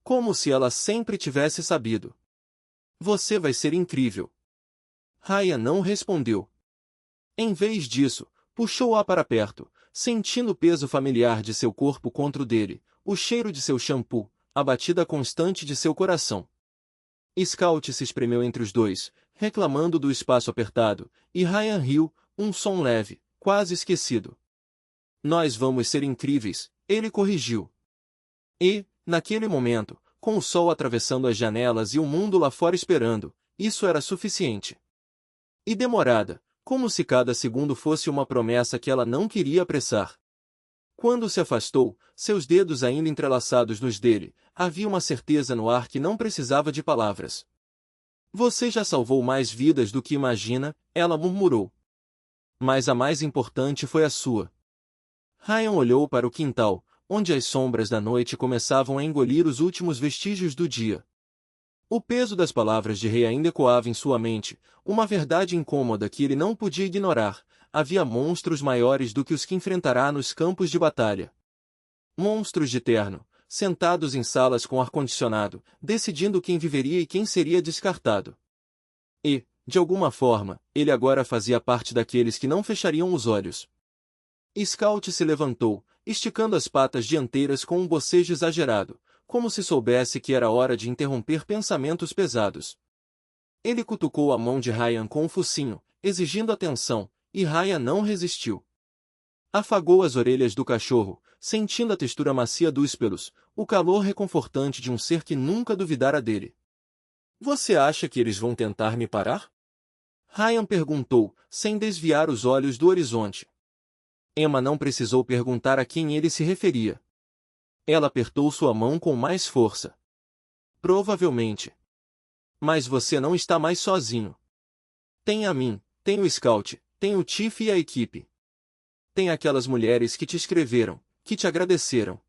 Como se ela sempre tivesse sabido. Você vai ser incrível. Ryan não respondeu. Em vez disso, puxou-a para perto, sentindo o peso familiar de seu corpo contra o dele, o cheiro de seu shampoo, a batida constante de seu coração. Scout se espremeu entre os dois, reclamando do espaço apertado, e Ryan riu, um som leve, quase esquecido. Nós vamos ser incríveis, ele corrigiu. E, naquele momento, com o sol atravessando as janelas e o mundo lá fora esperando, isso era suficiente. E demorada, como se cada segundo fosse uma promessa que ela não queria apressar. Quando se afastou, seus dedos ainda entrelaçados nos dele, havia uma certeza no ar que não precisava de palavras. Você já salvou mais vidas do que imagina, ela murmurou. Mas a mais importante foi a sua. Ryan olhou para o quintal, onde as sombras da noite começavam a engolir os últimos vestígios do dia. O peso das palavras de Rei ainda ecoava em sua mente, uma verdade incômoda que ele não podia ignorar. Havia monstros maiores do que os que enfrentará nos campos de batalha. Monstros de terno, sentados em salas com ar-condicionado, decidindo quem viveria e quem seria descartado. E, de alguma forma, ele agora fazia parte daqueles que não fechariam os olhos. Scout se levantou, esticando as patas dianteiras com um bocejo exagerado, como se soubesse que era hora de interromper pensamentos pesados. Ele cutucou a mão de Ryan com o focinho, exigindo atenção, e Ryan não resistiu. Afagou as orelhas do cachorro, sentindo a textura macia dos pelos, o calor reconfortante de um ser que nunca duvidara dele. Você acha que eles vão tentar me parar? Ryan perguntou, sem desviar os olhos do horizonte. Emma não precisou perguntar a quem ele se referia. Ela apertou sua mão com mais força. Provavelmente. Mas você não está mais sozinho. Tem a mim, tem o Scout, tem o Tiff e a equipe. Tem aquelas mulheres que te escreveram, que te agradeceram.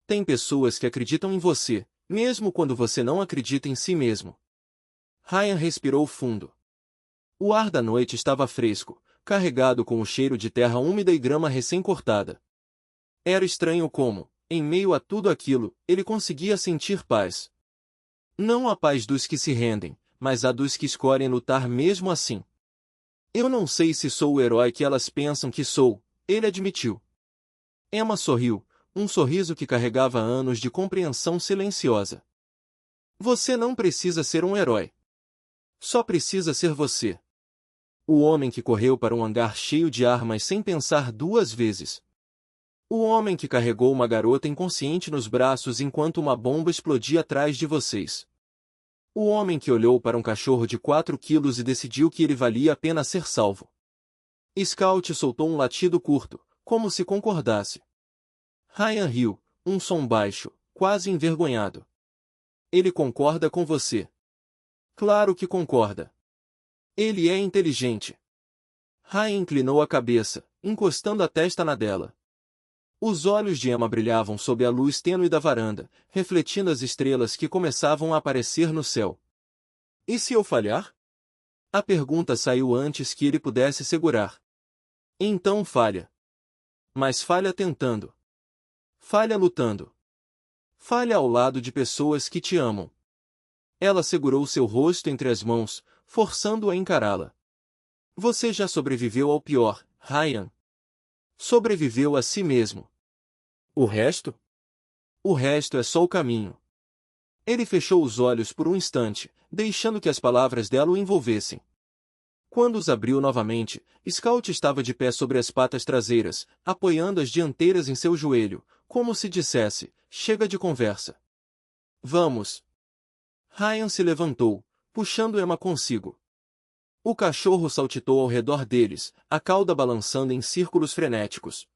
Tem pessoas que acreditam em você, mesmo quando você não acredita em si mesmo. Ryan respirou fundo. O ar da noite estava fresco, carregado com o cheiro de terra úmida e grama recém-cortada. Era estranho como, em meio a tudo aquilo, ele conseguia sentir paz. Não a paz dos que se rendem, mas a dos que escolhem lutar mesmo assim. Eu não sei se sou o herói que elas pensam que sou, ele admitiu. Emma sorriu, um sorriso que carregava anos de compreensão silenciosa. Você não precisa ser um herói. Só precisa ser você. O homem que correu para um hangar cheio de armas sem pensar duas vezes. O homem que carregou uma garota inconsciente nos braços enquanto uma bomba explodia atrás de vocês. O homem que olhou para um cachorro de 4 quilos e decidiu que ele valia a pena ser salvo. Scout soltou um latido curto, como se concordasse. Ryan riu, um som baixo, quase envergonhado. Ele concorda com você. Claro que concorda. Ele é inteligente. Ryan inclinou a cabeça, encostando a testa na dela. Os olhos de Emma brilhavam sob a luz tênue da varanda, refletindo as estrelas que começavam a aparecer no céu. E se eu falhar? A pergunta saiu antes que ele pudesse segurar. Então falha. Mas falha tentando. Falha lutando. Falha ao lado de pessoas que te amam. Ela segurou seu rosto entre as mãos, forçando-o a encará-la. Você já sobreviveu ao pior, Ryan. Sobreviveu a si mesmo. O resto? O resto é só o caminho. Ele fechou os olhos por um instante, deixando que as palavras dela o envolvessem. Quando os abriu novamente, Scout estava de pé sobre as patas traseiras, apoiando as dianteiras em seu joelho, como se dissesse, chega de conversa. Vamos. Ryan se levantou, puxando Emma consigo. O cachorro saltitou ao redor deles, a cauda balançando em círculos frenéticos.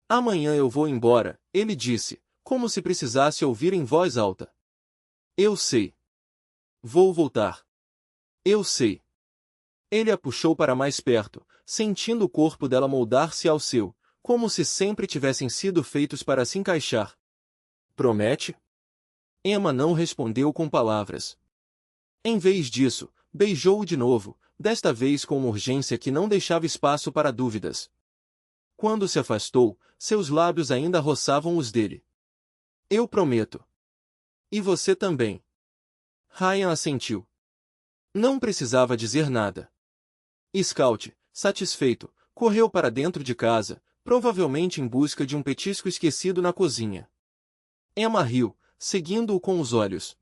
Amanhã eu vou embora, ele disse, como se precisasse ouvir em voz alta. Eu sei. Vou voltar. Eu sei. Ele a puxou para mais perto, sentindo o corpo dela moldar-se ao seu, como se sempre tivessem sido feitos para se encaixar. Promete? Emma não respondeu com palavras. Em vez disso, beijou-o de novo, desta vez com uma urgência que não deixava espaço para dúvidas. Quando se afastou, seus lábios ainda roçavam os dele. Eu prometo. E você também. Ryan assentiu. Não precisava dizer nada. Scout, satisfeito, correu para dentro de casa, provavelmente em busca de um petisco esquecido na cozinha. Emma riu, seguindo-o com os olhos.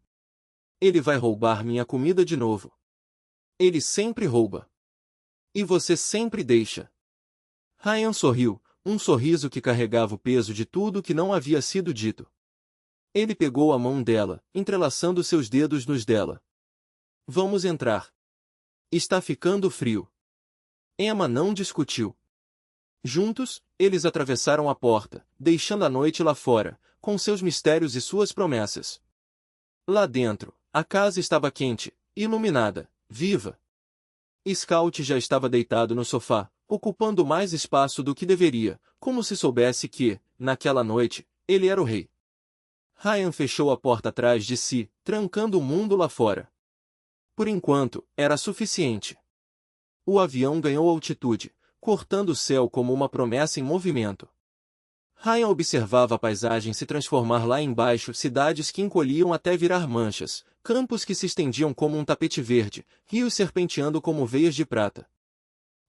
Ele vai roubar minha comida de novo. Ele sempre rouba. E você sempre deixa. Ryan sorriu, um sorriso que carregava o peso de tudo que não havia sido dito. Ele pegou a mão dela, entrelaçando seus dedos nos dela. Vamos entrar. Está ficando frio. Emma não discutiu. Juntos, eles atravessaram a porta, deixando a noite lá fora, com seus mistérios e suas promessas. Lá dentro, a casa estava quente, iluminada, viva. Scout já estava deitado no sofá, ocupando mais espaço do que deveria, como se soubesse que, naquela noite, ele era o rei. Ryan fechou a porta atrás de si, trancando o mundo lá fora. Por enquanto, era suficiente. O avião ganhou altitude, cortando o céu como uma promessa em movimento. Ryan observava a paisagem se transformar lá embaixo, cidades que encolhiam até virar manchas, campos que se estendiam como um tapete verde, rios serpenteando como veias de prata.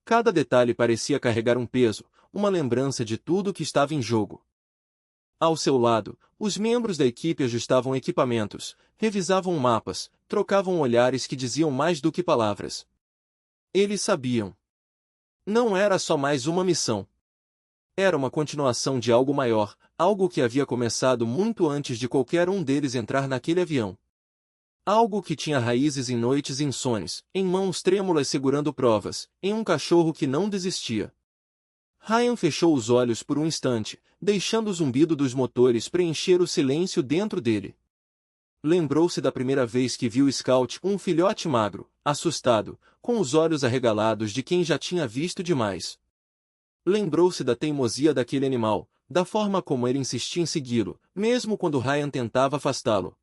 Cada detalhe parecia carregar um peso, uma lembrança de tudo que estava em jogo. Ao seu lado, os membros da equipe ajustavam equipamentos, revisavam mapas, trocavam olhares que diziam mais do que palavras. Eles sabiam. Não era só mais uma missão. Era uma continuação de algo maior, algo que havia começado muito antes de qualquer um deles entrar naquele avião. Algo que tinha raízes em noites insones, em mãos trêmulas segurando provas, em um cachorro que não desistia. Ryan fechou os olhos por um instante, deixando o zumbido dos motores preencher o silêncio dentro dele. Lembrou-se da primeira vez que viu Scout, um filhote magro, assustado, com os olhos arregalados de quem já tinha visto demais. Lembrou-se da teimosia daquele animal, da forma como ele insistia em segui-lo, mesmo quando Ryan tentava afastá-lo.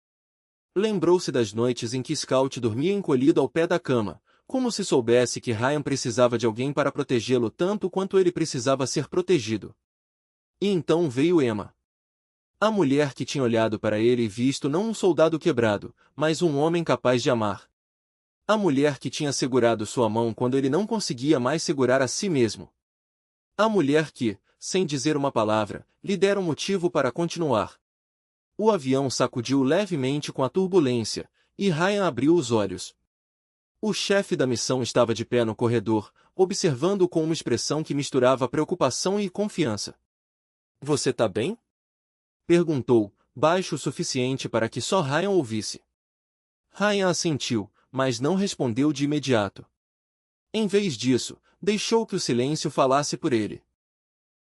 Lembrou-se das noites em que Scout dormia encolhido ao pé da cama, como se soubesse que Ryan precisava de alguém para protegê-lo tanto quanto ele precisava ser protegido. E então veio Emma. A mulher que tinha olhado para ele e visto não um soldado quebrado, mas um homem capaz de amar. A mulher que tinha segurado sua mão quando ele não conseguia mais segurar a si mesmo. A mulher que, sem dizer uma palavra, lhe dera um motivo para continuar. O avião sacudiu levemente com a turbulência, e Ryan abriu os olhos. O chefe da missão estava de pé no corredor, observando-o com uma expressão que misturava preocupação e confiança. "Você tá bem?" perguntou, baixo o suficiente para que só Ryan ouvisse. Ryan assentiu, mas não respondeu de imediato. Em vez disso, deixou que o silêncio falasse por ele.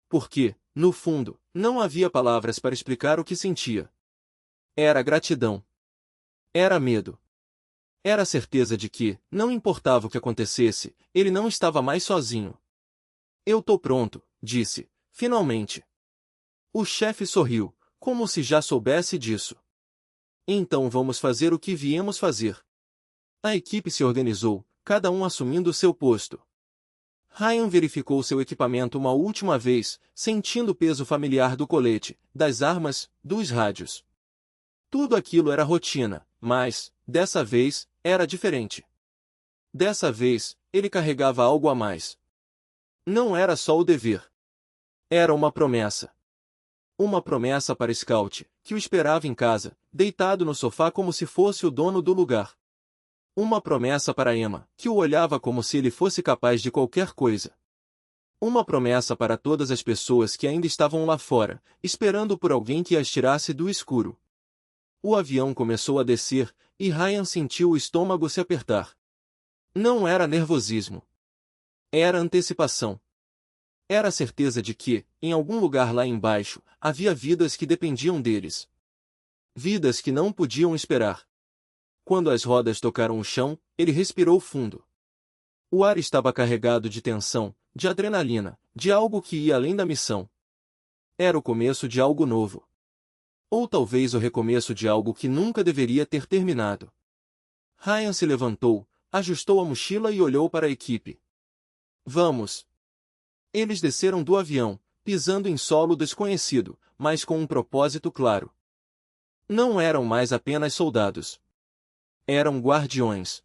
Porque, no fundo, não havia palavras para explicar o que sentia. Era gratidão. Era medo. Era a certeza de que, não importava o que acontecesse, ele não estava mais sozinho. "Eu tô pronto", disse, finalmente. O chefe sorriu, como se já soubesse disso. "Então vamos fazer o que viemos fazer." A equipe se organizou, cada um assumindo seu posto. Ryan verificou seu equipamento uma última vez, sentindo o peso familiar do colete, das armas, dos rádios. Tudo aquilo era rotina, mas, dessa vez, era diferente. Dessa vez, ele carregava algo a mais. Não era só o dever. Era uma promessa. Uma promessa para Scout, que o esperava em casa, deitado no sofá como se fosse o dono do lugar. Uma promessa para Emma, que o olhava como se ele fosse capaz de qualquer coisa. Uma promessa para todas as pessoas que ainda estavam lá fora, esperando por alguém que as tirasse do escuro. O avião começou a descer, e Ryan sentiu o estômago se apertar. Não era nervosismo. Era antecipação. Era a certeza de que, em algum lugar lá embaixo, havia vidas que dependiam deles. Vidas que não podiam esperar. Quando as rodas tocaram o chão, ele respirou fundo. O ar estava carregado de tensão, de adrenalina, de algo que ia além da missão. Era o começo de algo novo. Ou talvez o recomeço de algo que nunca deveria ter terminado. Ryan se levantou, ajustou a mochila e olhou para a equipe. "Vamos." Eles desceram do avião, pisando em solo desconhecido, mas com um propósito claro. Não eram mais apenas soldados. Eram guardiões.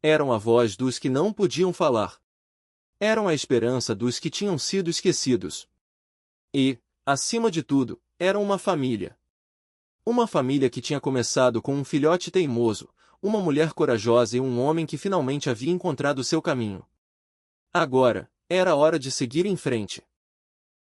Eram a voz dos que não podiam falar. Eram a esperança dos que tinham sido esquecidos. E, acima de tudo, eram uma família. Uma família que tinha começado com um filhote teimoso, uma mulher corajosa e um homem que finalmente havia encontrado seu caminho. Agora, era hora de seguir em frente.